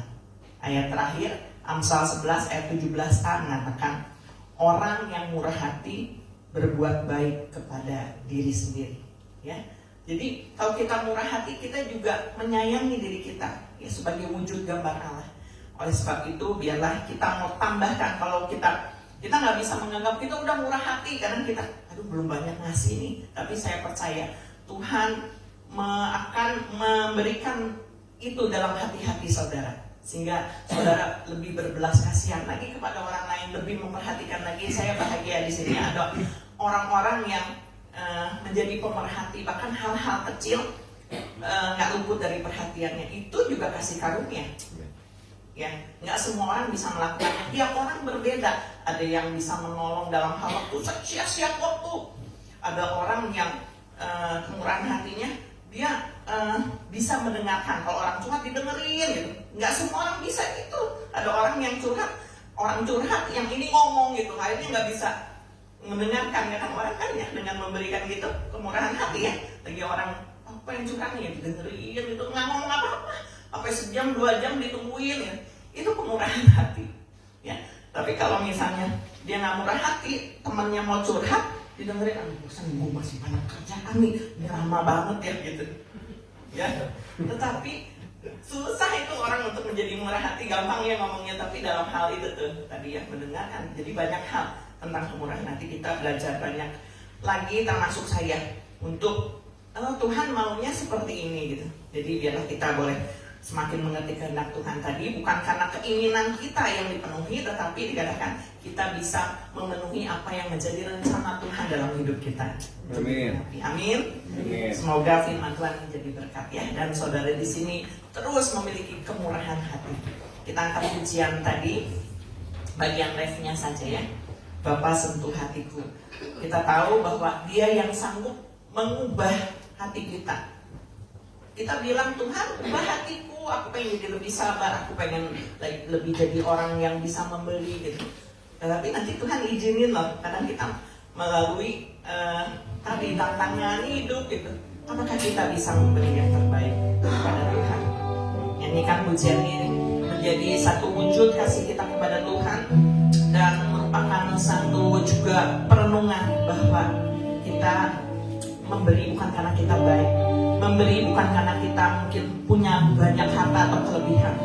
Ayat terakhir, Amsal 11 ayat 17a mengatakan, orang yang murah hati berbuat baik kepada diri sendiri. Ya, jadi kalau kita murah hati, kita juga menyayangi diri kita, ya, sebagai wujud gambar Allah. Oleh sebab itu, biarlah kita mau tambahkan, kalau kita nggak bisa menganggap kita udah murah hati, karena kita, aduh belum banyak ngasih nih. Tapi saya percaya Tuhan akan memberikan itu dalam hati-hati saudara, sehingga saudara lebih berbelas kasihan lagi kepada orang lain, lebih memperhatikan lagi. Saya bahagia di sini ada orang-orang yang menjadi pemerhati, bahkan hal-hal kecil nggak luput dari perhatiannya. Itu juga kasih karunia. Ya, nggak semua orang bisa melakukannya. Tiap orang berbeda. Ada yang bisa menolong dalam hal waktu, sia-sia waktu. Ada orang yang kemurahan hatinya, dia bisa mendengarkan. Kalau orang curhat didengerin gitu. Nggak semua orang bisa itu. Ada orang yang orang curhat yang ini ngomong gitu, akhirnya nggak bisa mendengarkan. Ya kan, orang kan ya dengan memberikan gitu kemurahan hati ya. Lagi orang apa yang curhat nih, didengerin gitu, nggak ngomong apa-apa, sampai sejam 2 jam ditungguin ya. Itu kemurahan hati ya. Tapi kalau misalnya dia nggak murah hati, temannya mau curhat, didengerin, bosan gue masih banyak kerjaan nih, ini lama banget ya gitu ya. Tetapi susah itu orang untuk menjadi murah hati. Gampang ya ngomongnya, tapi dalam hal itu tuh tadi ya, mendengarkan. Jadi banyak hal tentang kemurahan hati kita belajar banyak lagi, termasuk saya, untuk Tuhan maunya seperti ini gitu. Jadi biarlah kita boleh semakin mengerti kehendak Tuhan tadi, bukan karena keinginan kita yang dipenuhi, tetapi dikatakan kita bisa memenuhi apa yang menjadi rencana Tuhan dalam hidup kita. Amin. Amin. Amin. Semoga firman Tuhan menjadi berkat ya, dan saudara di sini terus memiliki kemurahan hati. Kita angkat pujian tadi, bagian refnya saja ya. Bapa sentuh hatiku. Kita tahu bahwa Dia yang sanggup mengubah hati kita. Kita bilang, Tuhan ubah hatiku, aku pengen jadi lebih sabar, aku pengen lebih jadi orang yang bisa membeli gitu. Tapi nanti Tuhan izinin loh, kadang kita melalui tadi tantangan hidup gitu. Apakah kita bisa memberi yang terbaik kepada Tuhan? Nyanyikan pujian ini menjadi satu wujud kasih kita kepada Tuhan dan merupakan satu juga perenungan bahwa kita memberi bukan karena kita baik, memberi bukan karena kita mungkin punya banyak harta atau kelebihan,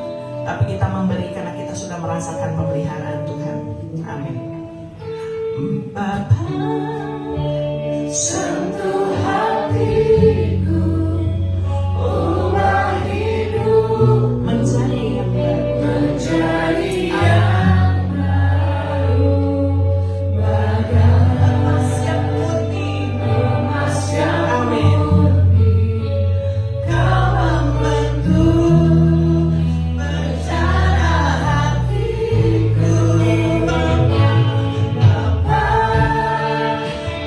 tapi kita memberi karena kita sudah merasakan pemeliharaan Tuhan. Amin. Bapa, sentuh hatiku, ubah hidup menjadi yang baru, menjadi yang baru, bagai emas yang putih, emas yang putih, kau membentuk rencana hatiku. Bapa,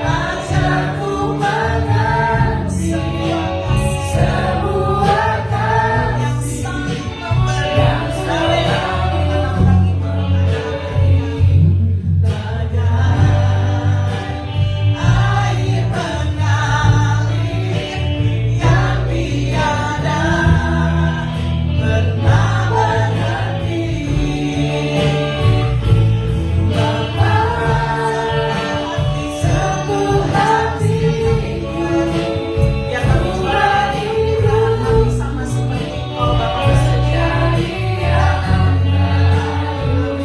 ajarku mengerti sebuah kasih yang selalu mengalir bagai air mengalir yang tiada pernah berhenti. Bapa, sentuh hatiku, biar kami juga kami sama seperti Kau Bapa menjadi yang baru,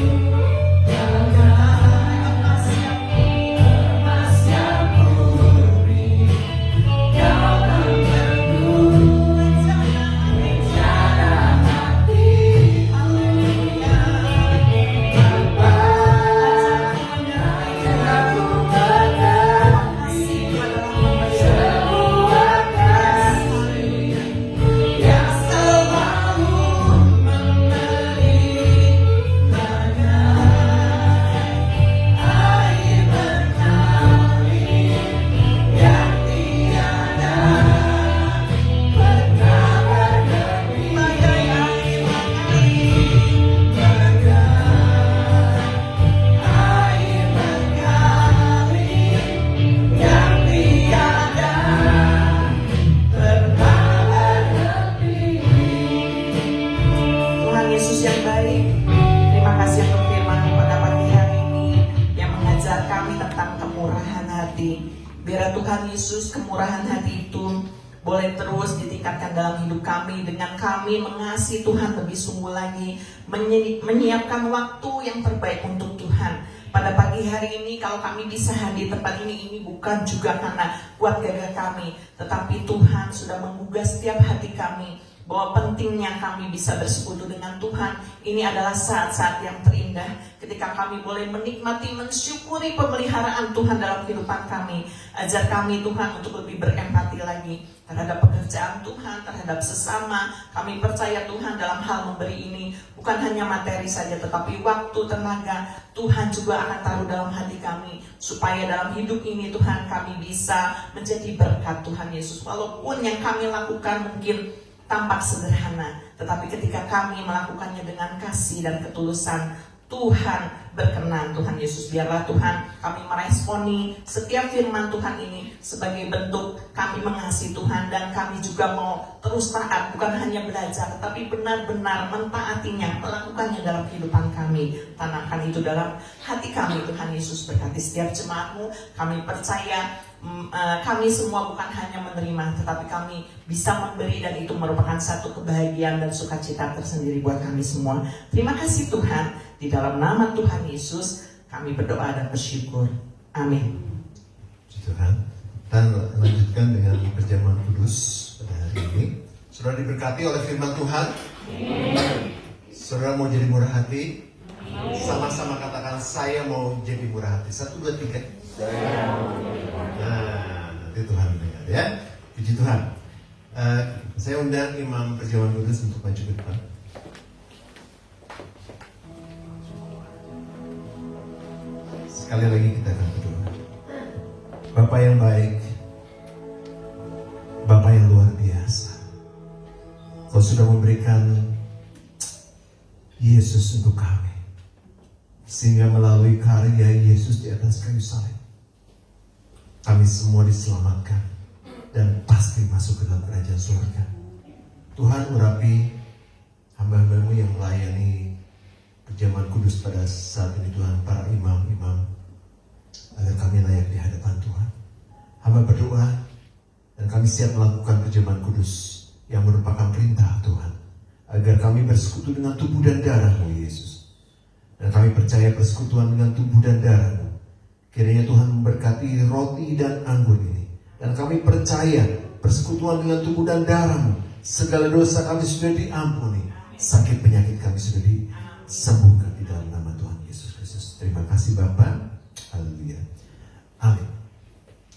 bagai emas yang putih, emas yang putih, Kau membentuk rencana hati. Haleluya. Bapa, ajarku mengerti sebuah kasih yang selalu memberi bagai air mengalir yang tiada pernah berhenti, bagai air mengalir, bagai air mengalir yang tiada pernah berhenti. Tuhan Yesus yang baik, terima kasih untuk firman pada pagi hari ini yang mengajar kami tentang kemurahan hati. Biar Tuhan Yesus kemurahan hati itu boleh terus ditingkatkan dalam hidup kami dengan kami mengasihi Tuhan lebih sungguh lagi, menyiapkan waktu yang terbaik untuk Tuhan. Pada pagi hari ini kalau kami bisa hadir di tempat ini bukan juga karena kuat gagah kami, tetapi Tuhan sudah menggugah setiap hati kami bahwa pentingnya kami bisa bersekutu dengan Tuhan. Ini adalah saat-saat yang terindah ketika kami boleh menikmati, mensyukuri pemeliharaan Tuhan dalam kehidupan kami. Ajar kami Tuhan untuk lebih berempati lagi terhadap pekerjaan Tuhan, terhadap sesama. Kami percaya Tuhan dalam hal memberi ini bukan hanya materi saja, tetapi waktu, tenaga Tuhan juga akan taruh dalam hati kami, supaya dalam hidup ini Tuhan kami bisa menjadi berkat Tuhan Yesus. Walaupun yang kami lakukan mungkin tampak sederhana, tetapi ketika kami melakukannya dengan kasih dan ketulusan, Tuhan berkenan. Tuhan Yesus, biarlah Tuhan kami meresponi setiap firman Tuhan ini sebagai bentuk kami mengasihi Tuhan, dan kami juga mau terus taat, bukan hanya belajar tetapi benar-benar mentaatinya, melakukannya dalam kehidupan kami. Tanamkan itu dalam hati kami Tuhan Yesus. Berkati setiap jemaat-Mu. Kami percaya kami semua bukan hanya menerima, tetapi kami bisa memberi, dan itu merupakan satu kebahagiaan dan sukacita tersendiri buat kami semua. Terima kasih Tuhan, di dalam nama Tuhan Yesus kami berdoa dan bersyukur. Amin. Puji Tuhan. Dan lanjutkan dengan perjamuan kudus pada hari ini. Saudara diberkati oleh firman Tuhan. Saudara mau jadi murah hati? Sama-sama katakan, saya mau jadi murah hati. 1, 2, 3. Nah, nanti Tuhan dengar ya. Puji Tuhan. Saya undang Imam Perjamuan Kudus untuk maju ke depan. Sekali lagi kita akan berdoa. Bapa yang baik, Bapa yang luar biasa. Kau sudah memberikan Yesus untuk kami, sehingga melalui karya Yesus di atas kayu salib, kami semua diselamatkan dan pasti masuk ke dalam kerajaan surga. Tuhan, urapi hamba-hambamu yang melayani perjamuan kudus pada saat ini Tuhan, para imam-imam, agar kami layak di hadapan Tuhan. Hamba berdoa dan kami siap melakukan perjamuan kudus yang merupakan perintah Tuhan, agar kami bersekutu dengan tubuh dan darah-Mu Yesus. Dan kami percaya persekutuan dengan tubuh dan darah-Mu, kiranya Tuhan memberkati roti dan anggur ini. Dan kami percaya persekutuan dengan tubuh dan darah-Mu, segala dosa kami sudah diampuni, sakit penyakit kami sudah disembuhkan di dalam nama Tuhan Yesus Kristus. Terima kasih Bapa. Haleluya. Amin.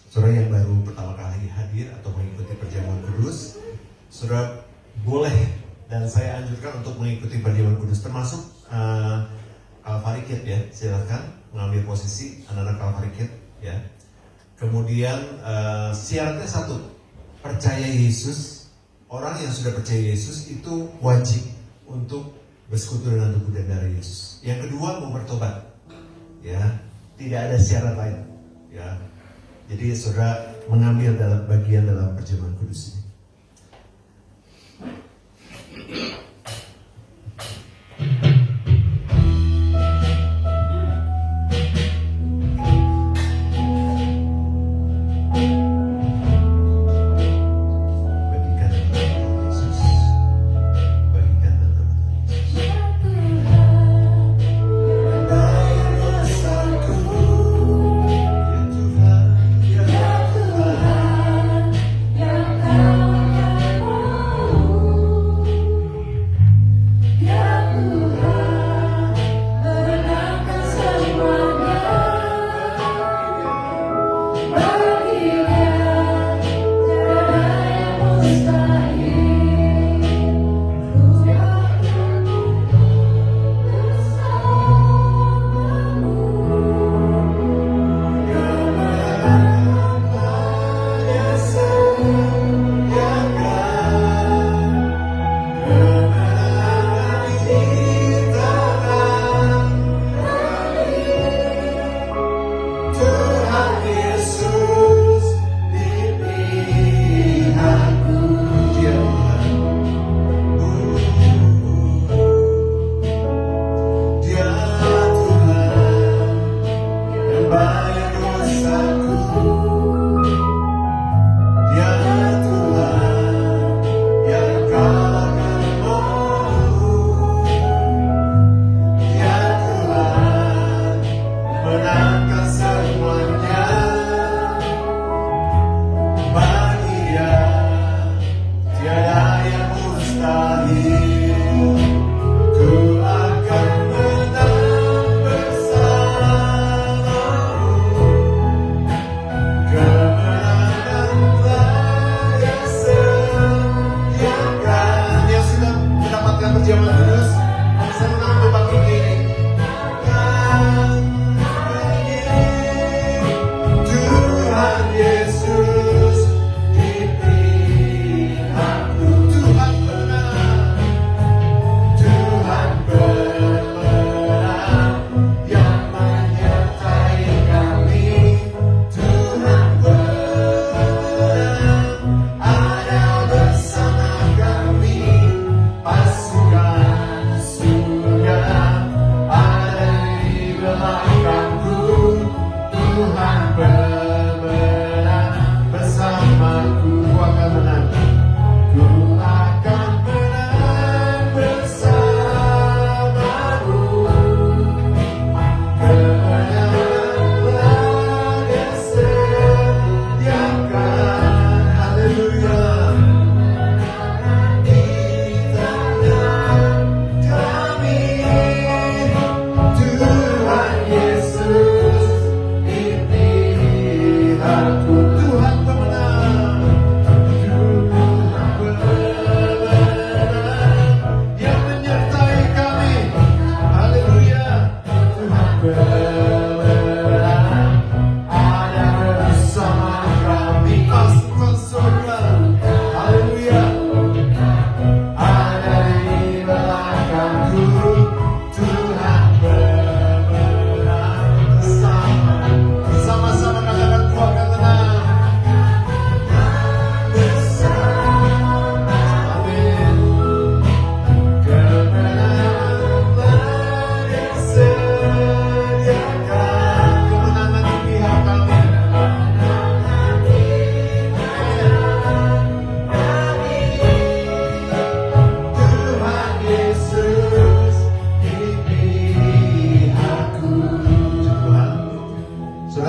Saudara yang baru pertama kali hadir atau mengikuti perjamuan kudus, saudara boleh dan saya anjurkan untuk mengikuti perjamuan kudus, termasuk Calvary Kid ya. Silakan mengambil posisi anak-anak Calvary Kid ya. Kemudian syaratnya satu, percaya Yesus. Orang yang sudah percaya Yesus itu wajib untuk bersekutu dengan tubuh dan darah Yesus. Yang kedua, mau bertobat ya. Tidak ada syarat lain ya. Jadi saudara mengambil dalam bagian dalam perjamuan kudus ini.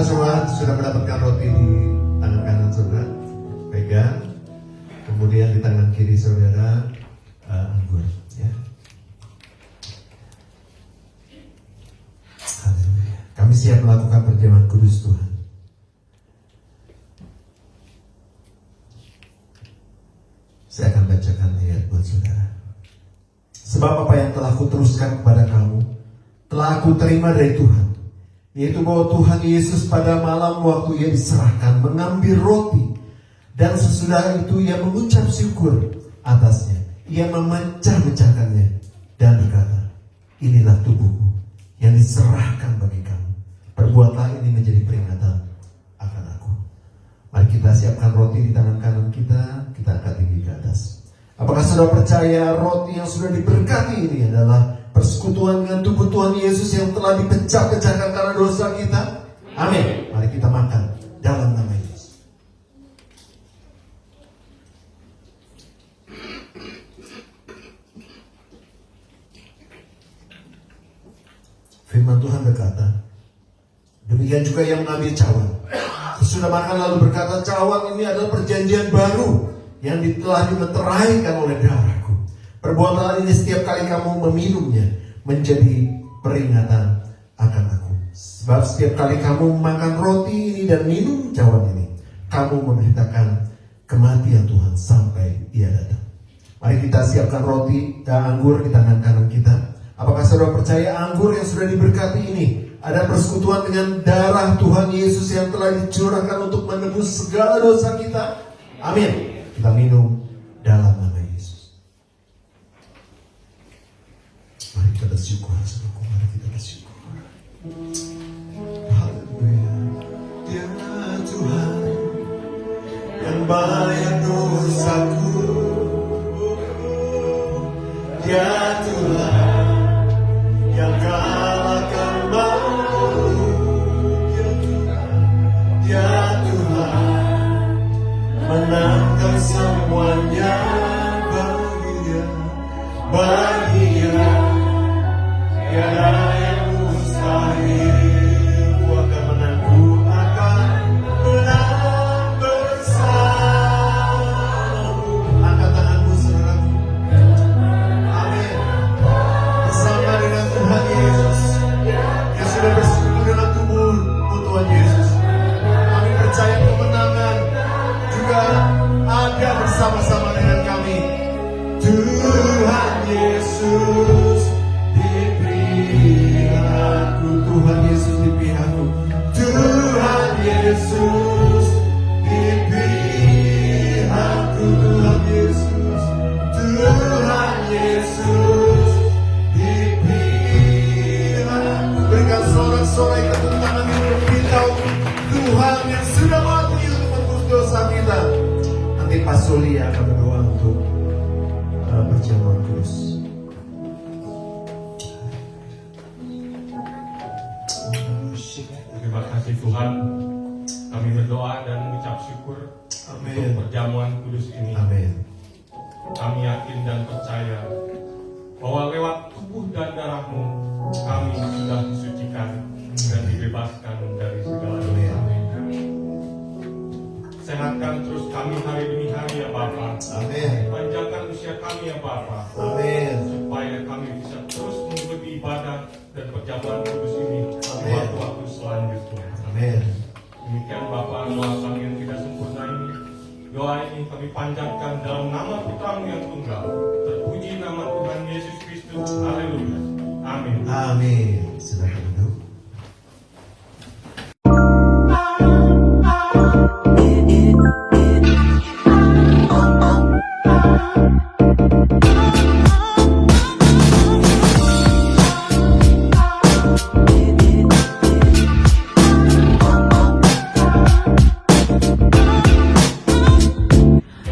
Apakah semua sudah mendapatkan roti di tangan kanan saudara? Pegang. Kemudian di tangan kiri saudara anggur. Ya. Haleluya. Kami siap melakukan perjamuan kudus Tuhan. Saya akan bacakan ayat buat saudara. Sebab apa yang telah kuteruskan kepada kamu telah aku terima dari Tuhan, yaitu bahwa Tuhan Yesus pada malam waktu ia diserahkan mengambil roti, dan sesudah itu ia mengucap syukur atasnya, ia memecah-mecahkannya dan berkata, inilah tubuhku yang diserahkan bagi kamu, perbuatlah ini menjadi peringatan akan aku. Mari kita siapkan roti di tangan kanan kita angkat tinggi ke atas. Apakah saudara percaya roti yang sudah diberkati ini adalah persekutuan dengan tubuh Tuhan Yesus yang telah dipecah-pecahkan karena dosa kita? Amin. Mari kita makan dalam nama Yesus. Firman Tuhan berkata, demikian juga yang mengambil cawan. Sesudah makan lalu berkata, cawan ini adalah perjanjian baru yang telah dimeteraikan oleh darahku. Perbuatan ini setiap kali kamu meminumnya menjadi peringatan akan aku. Sebab setiap kali kamu makan roti ini dan minum cawan ini, kamu memberitakan kematian Tuhan sampai ia datang. Mari kita siapkan roti dan anggur di tangan kanan kita. Apakah saudara percaya anggur yang sudah diberkati ini ada persekutuan dengan darah Tuhan Yesus yang telah dicurahkan untuk menebus segala dosa kita? Amin. Kita minum dalam nama Yesus. Mari kita bersyukur, saudaraku. Mari kita bersyukur. Haleluya. Dia Tuhan yang bayar dosaku. Dia Tuhan yang kalahkan maut. Dia Tuhan menangkan semuanya bagi Dia, tiada yang mustahil. Ku akan menang, ku akan menang bersamamu. Angkat tanganmu saudaraku. Amin. Bersama dengan Tuhan Yesus yang sudah bersekutu dengan tubuh Tuhan Yesus, kami percaya kemenangan juga ada bersama-sama dengan kami. Tuhan Yesus di pihakku, Tuhan Yesus di pihakku, Tuhan Yesus di pihakku, Tuhan Yesus, Tuhan Yesus di pihakku. Berikan sorak-sorai tepuk tangan itu kita Tuhan yang sudah mati untuk menebus dosa kita. Nanti Pak Suli akan berdoa untuk perjamuan kudus. Terima kasih Tuhan. Kami berdoa dan mengucap syukur untuk perjamuan kudus ini. Amin. Kami yakin dan percaya bahwa lewat tubuh dan darah-Mu kami sudah disucikan dan dibebaskan dari segala dosa. Sehatkan terus kami hari demi hari ya Bapa. Amin. Panjangkan usia kami ya Bapa. Amin. Supaya kami bisa terus mengikuti ibadah dan perjamuan kudus ini di waktu-waktu selanjutnya. Amin. Demikian Bapa, doa kami yang tidak sempurna ini. Doa ini kami panjatkan dalam nama Putra-Mu yang tunggal. Terpuji nama Tuhan Yesus Kristus. Haleluya. Amin. Amin. Silakan duduk.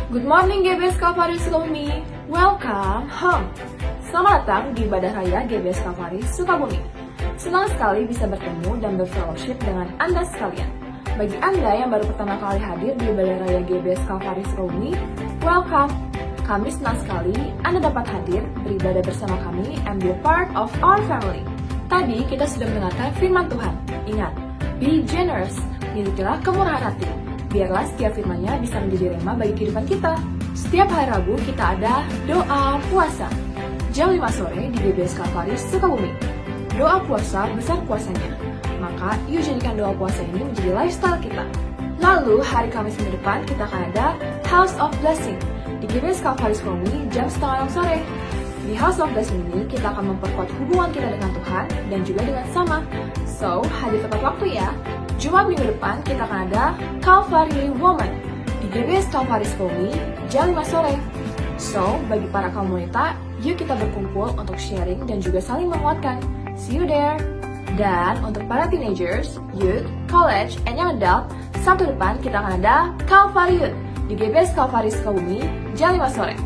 Good morning GBS Calvary Sukabumi. Welcome home. Selamat datang di Ibadah Raya GBS Calvary Sukabumi. Senang sekali bisa bertemu dan berfellowship dengan Anda sekalian. Bagi Anda yang baru pertama kali hadir di Ibadah Raya GBS Calvary Sukabumi, welcome. Kami senang sekali Anda dapat hadir beribadah bersama kami and be a part of our family. Tadi kita sudah mendengarkan firman Tuhan. Ingat, Be generous, milikilah kemurahan hati. Biarlah setiap firman-Nya bisa menjadi rema bagi kehidupan kita. Setiap hari Rabu kita ada doa puasa. Jam 5 sore di GBS Kalvaris Sukabumi. Doa puasa besar kuasanya. Maka yuk jadikan doa puasa ini menjadi lifestyle kita. Lalu hari Kamis minggu depan kita akan ada House of Blessing di GBS Kalvaris Sukabumi jam 5:30 sore. Di House of Blessing ini kita akan memperkuat hubungan kita dengan Tuhan dan juga dengan sesama. So, hadir tepat waktu ya. Jumat minggu depan kita akan ada Calvary Woman di GBS Kalvaris Sukabumi jam 5 sore. So, bagi para kaum wanita, yuk kita berkumpul untuk sharing dan juga saling menguatkan. See you there! Dan untuk para teenagers, youth, college, and young adult, Sabtu depan kita akan ada Calvary Youth di GBS Kalvaris Sukabumi jam 5 sore.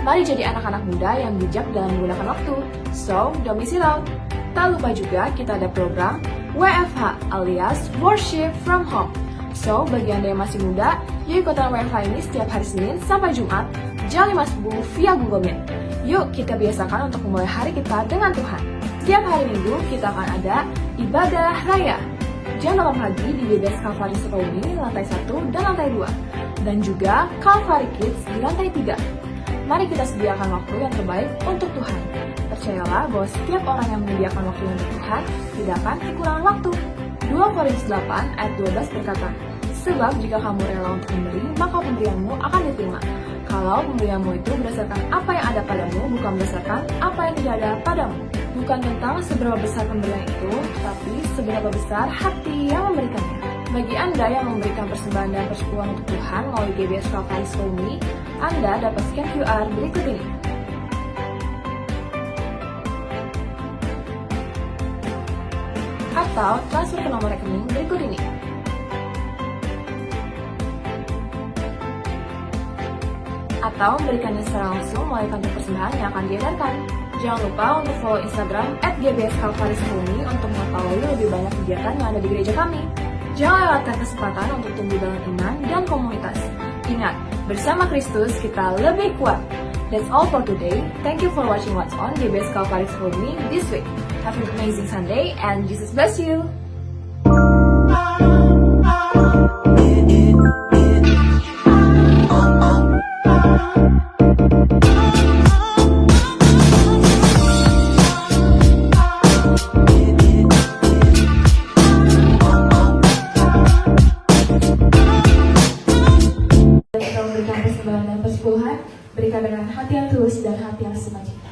Mari jadi anak-anak muda yang bijak dalam menggunakan waktu. So, don't miss it out! Tak lupa juga kita ada program WFH alias Worship from Home. So, bagi Anda yang masih muda, yuk ikutan WFH ini setiap hari Senin sampai Jumat jam 5 subuh via Google Meet. Yuk kita biasakan untuk memulai hari kita dengan Tuhan. Setiap hari Minggu kita akan ada ibadah raya. Jam 8 pagi di GBS Kalvaris Sukabumi lantai 1 dan lantai 2. Dan juga Calvary Kids di lantai 3. Mari kita sediakan waktu yang terbaik untuk Tuhan. Percayalah bahwa setiap orang yang menyediakan waktu untuk Tuhan tidak akan kekurangan waktu. 2 Korintus 8 ayat 12 berkata, sebab jika kamu rela untuk memberi, maka pemberianmu akan diterima. Kalau pemberianmu itu berdasarkan apa yang ada padamu, bukan berdasarkan apa yang tidak ada padamu. Bukan tentang seberapa besar pemberian itu, tapi seberapa besar hati yang memberikannya. Bagi Anda yang memberikan persembahan dan persekutuan untuk Tuhan melalui GBS Kalvaris Sukabumi, Anda dapat scan QR berikut ini. Atau transfer ke nomor rekening berikut ini. Atau memberikannya secara langsung melalui kantor persembahan yang akan diedarkan. Jangan lupa untuk follow Instagram @GBS Kalvaris Sukabumi untuk mengetahui lebih banyak kegiatan yang ada di gereja kami. Jangan lewatkan kesempatan untuk tumbuh dalam iman dan komunitas. Ingat, bersama Kristus kita lebih kuat. That's all for today. Thank you for watching What's On GBS Kalvaris Sukabumi this week. Have an amazing Sunday and Jesus bless you. Kita memberikan persembahan dan persepuluhan, berikan dengan hati yang tulus dan hati yang sukacita.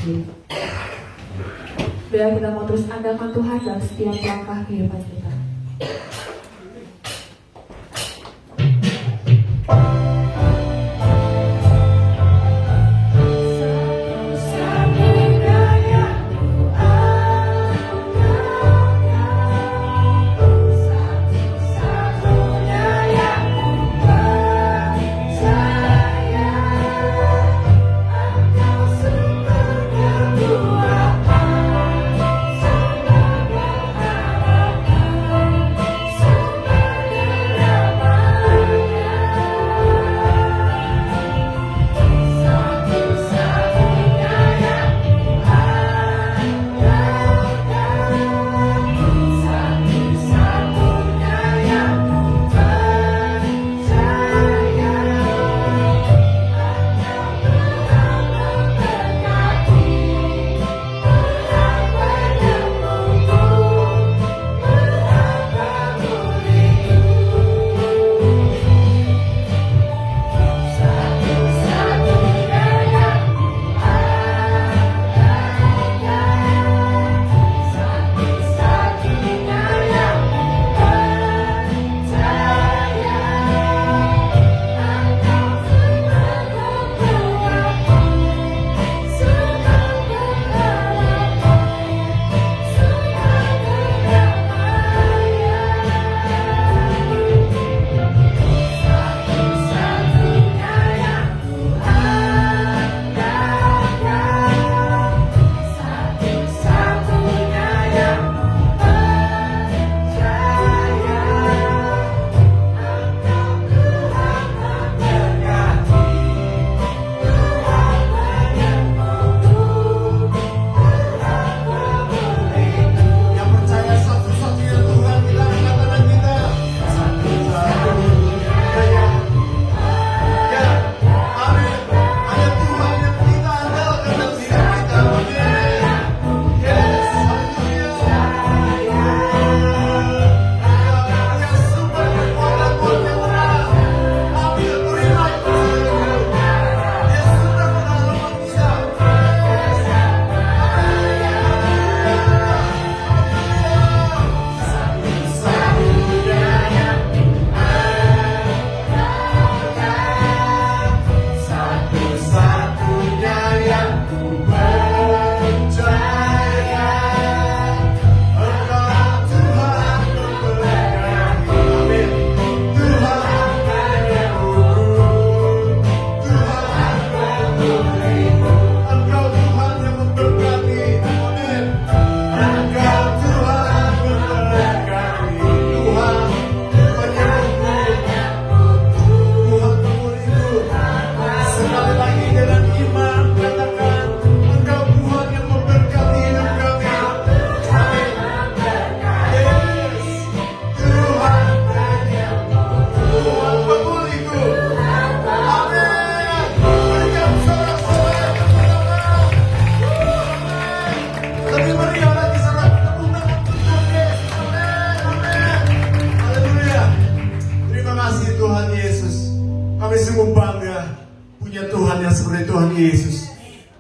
sendiri. Biar kita mau terus andalkan Tuhan dalam setiap langkah kehidupan kita.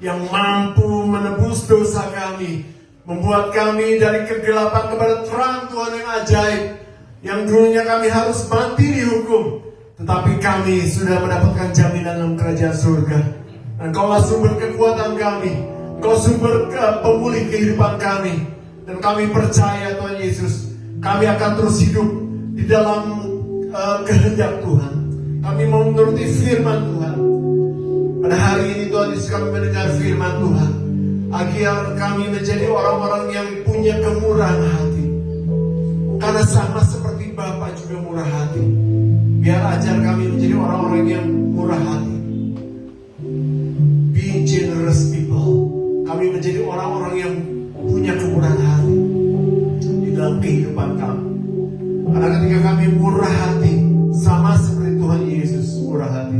yang mampu menebus dosa kami, membuat kami dari kegelapan kepada terang Tuhan yang ajaib, yang dulunya kami harus mati dihukum, tetapi kami sudah mendapatkan jaminan dalam kerajaan surga. Dan Kaulah sumber kekuatan kami, Kau sumber pemulih kehidupan kami, dan kami percaya Tuhan Yesus, kami akan terus hidup di dalam kehendak Tuhan. Kami mau menuruti firman Tuhan. Pada hari ini Tuhan Yesus, kami mendengar firman Tuhan, agar kami menjadi orang-orang yang punya kemurahan hati. Karena sama seperti Bapa juga murah hati, biar ajar kami menjadi orang-orang yang murah hati. Be generous people. Kami menjadi orang-orang yang punya kemurahan hati di dalam kehidupan kami. Karena ketika kami murah hati, sama seperti Tuhan Yesus murah hati,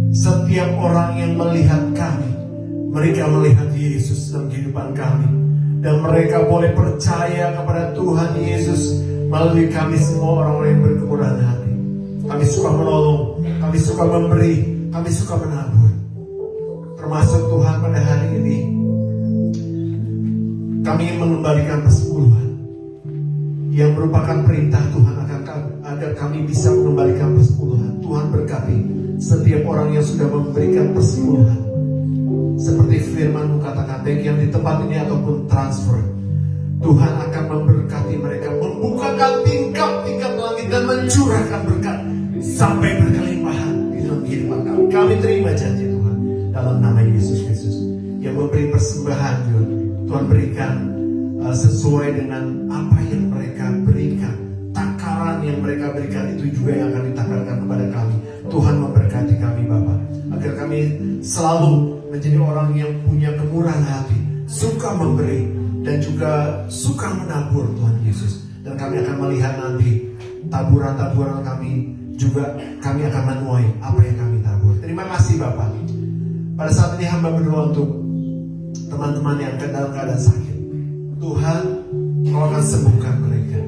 setiap orang yang melihat kami, mereka melihat Yesus dalam kehidupan kami, dan mereka boleh percaya kepada Tuhan Yesus melalui kami semua orang-orang yang berkemurahan hati. Kami suka menolong, kami suka memberi, kami suka menabur. Termasuk Tuhan pada hari ini, Kami ingin mengembalikan persepuluhan yang merupakan perintah Tuhan agar kami bisa mengembalikan persepuluhan. Tuhan berkati setiap orang yang sudah memberikan persepuluhan. Seperti firman-Mu katakan, baik yang di tempat ini ataupun transfer, Tuhan akan memberkati mereka, membukakan tingkap-tingkap langit dan mencurahkan berkat sampai berkelimpahan di dalam kehidupan kami. Kami terima janji Tuhan dalam nama Yesus Kristus. Yang memberi persembahan Tuhan, Tuhan berikan sesuai dengan apa yang mereka berikan. Takaran yang mereka berikan itu juga yang akan ditakarkan kepada kami. Tuhan memberkati kami Bapa, agar kami selalu menjadi orang yang punya kemurahan hati, suka memberi dan juga suka menabur Tuhan Yesus. Dan kami akan melihat nanti taburan-taburan kami juga, kami akan menuai apa yang kami tabur. Terima kasih Bapak. Pada saat ini hamba berdoa untuk teman-teman yang dalam keadaan sakit. Tuhan, Kau akan sembuhkan mereka.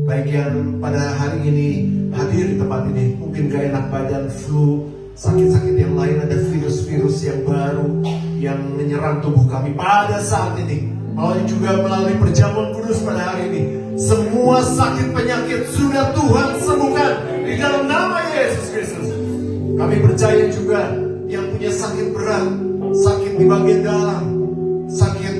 Baik yang pada hari ini hadir di tempat ini, mungkin gak enak badan, flu, sakit-sakit yang lain, ada virus-virus yang baru yang menyerang tubuh kami pada saat ini. Melalui juga melalui perjamuan kudus pada hari ini, semua sakit penyakit sudah Tuhan sembuhkan di dalam nama Yesus Kristus. Kami percaya juga yang punya sakit berat, sakit di bagian dalam, sakit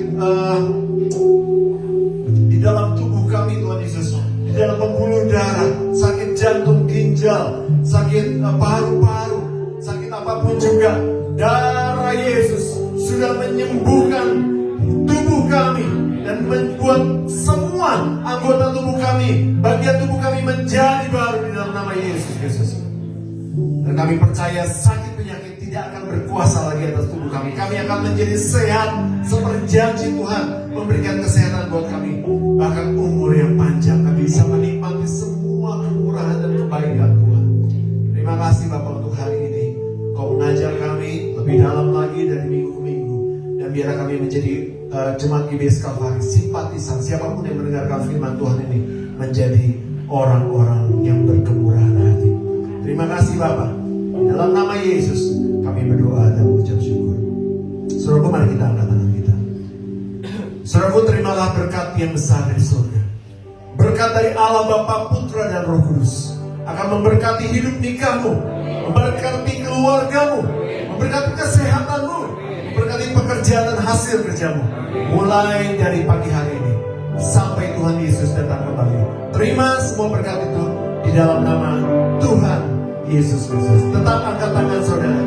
di dalam tubuh kami Tuhan Yesus, di dalam pembuluh darah, sakit jantung, ginjal, sakit paru-paru, sakit apapun juga, darah Yesus sudah menyembuhkan tubuh kami dan membuat semua anggota tubuh kami, bagian tubuh kami menjadi baru di dalam nama Yesus Kristus. Dan kami percaya sakit penyakit tidak akan berkuasa lagi atas tubuh kami. Kami akan menjadi sehat seperti janji Tuhan memberikan kesehatan buat kami. Bahkan umur yang panjang, kami bisa menikmati semua kemurahan dan kebaikan Tuhan. Terima kasih Bapak untuk hari ini. Kau mengajar kami lebih dalam lagi dari minggu ke minggu. Dan biar kami menjadi jemaat GBS Kalvari, simpatisan siapapun yang mendengarkan firman Tuhan ini menjadi orang-orang yang berkemurahan hati. Terima kasih Bapak. Dalam nama Yesus kami berdoa dan mengucap syukur. Saudaraku, mari kita angkat tangan kita. Saudaraku, terimalah berkat yang besar dari surga. Berkat dari Allah Bapa, Putra dan Roh Kudus akan memberkati hidup nikahmu, memberkati keluargamu, memberkati kesehatanmu, memberkati pekerjaan dan hasil kerjamu, mulai dari pagi hari ini sampai Tuhan Yesus datang kembali. Terima semua berkat itu di dalam nama Tuhan Yesus Kristus. Tetap angkat tangan saudara.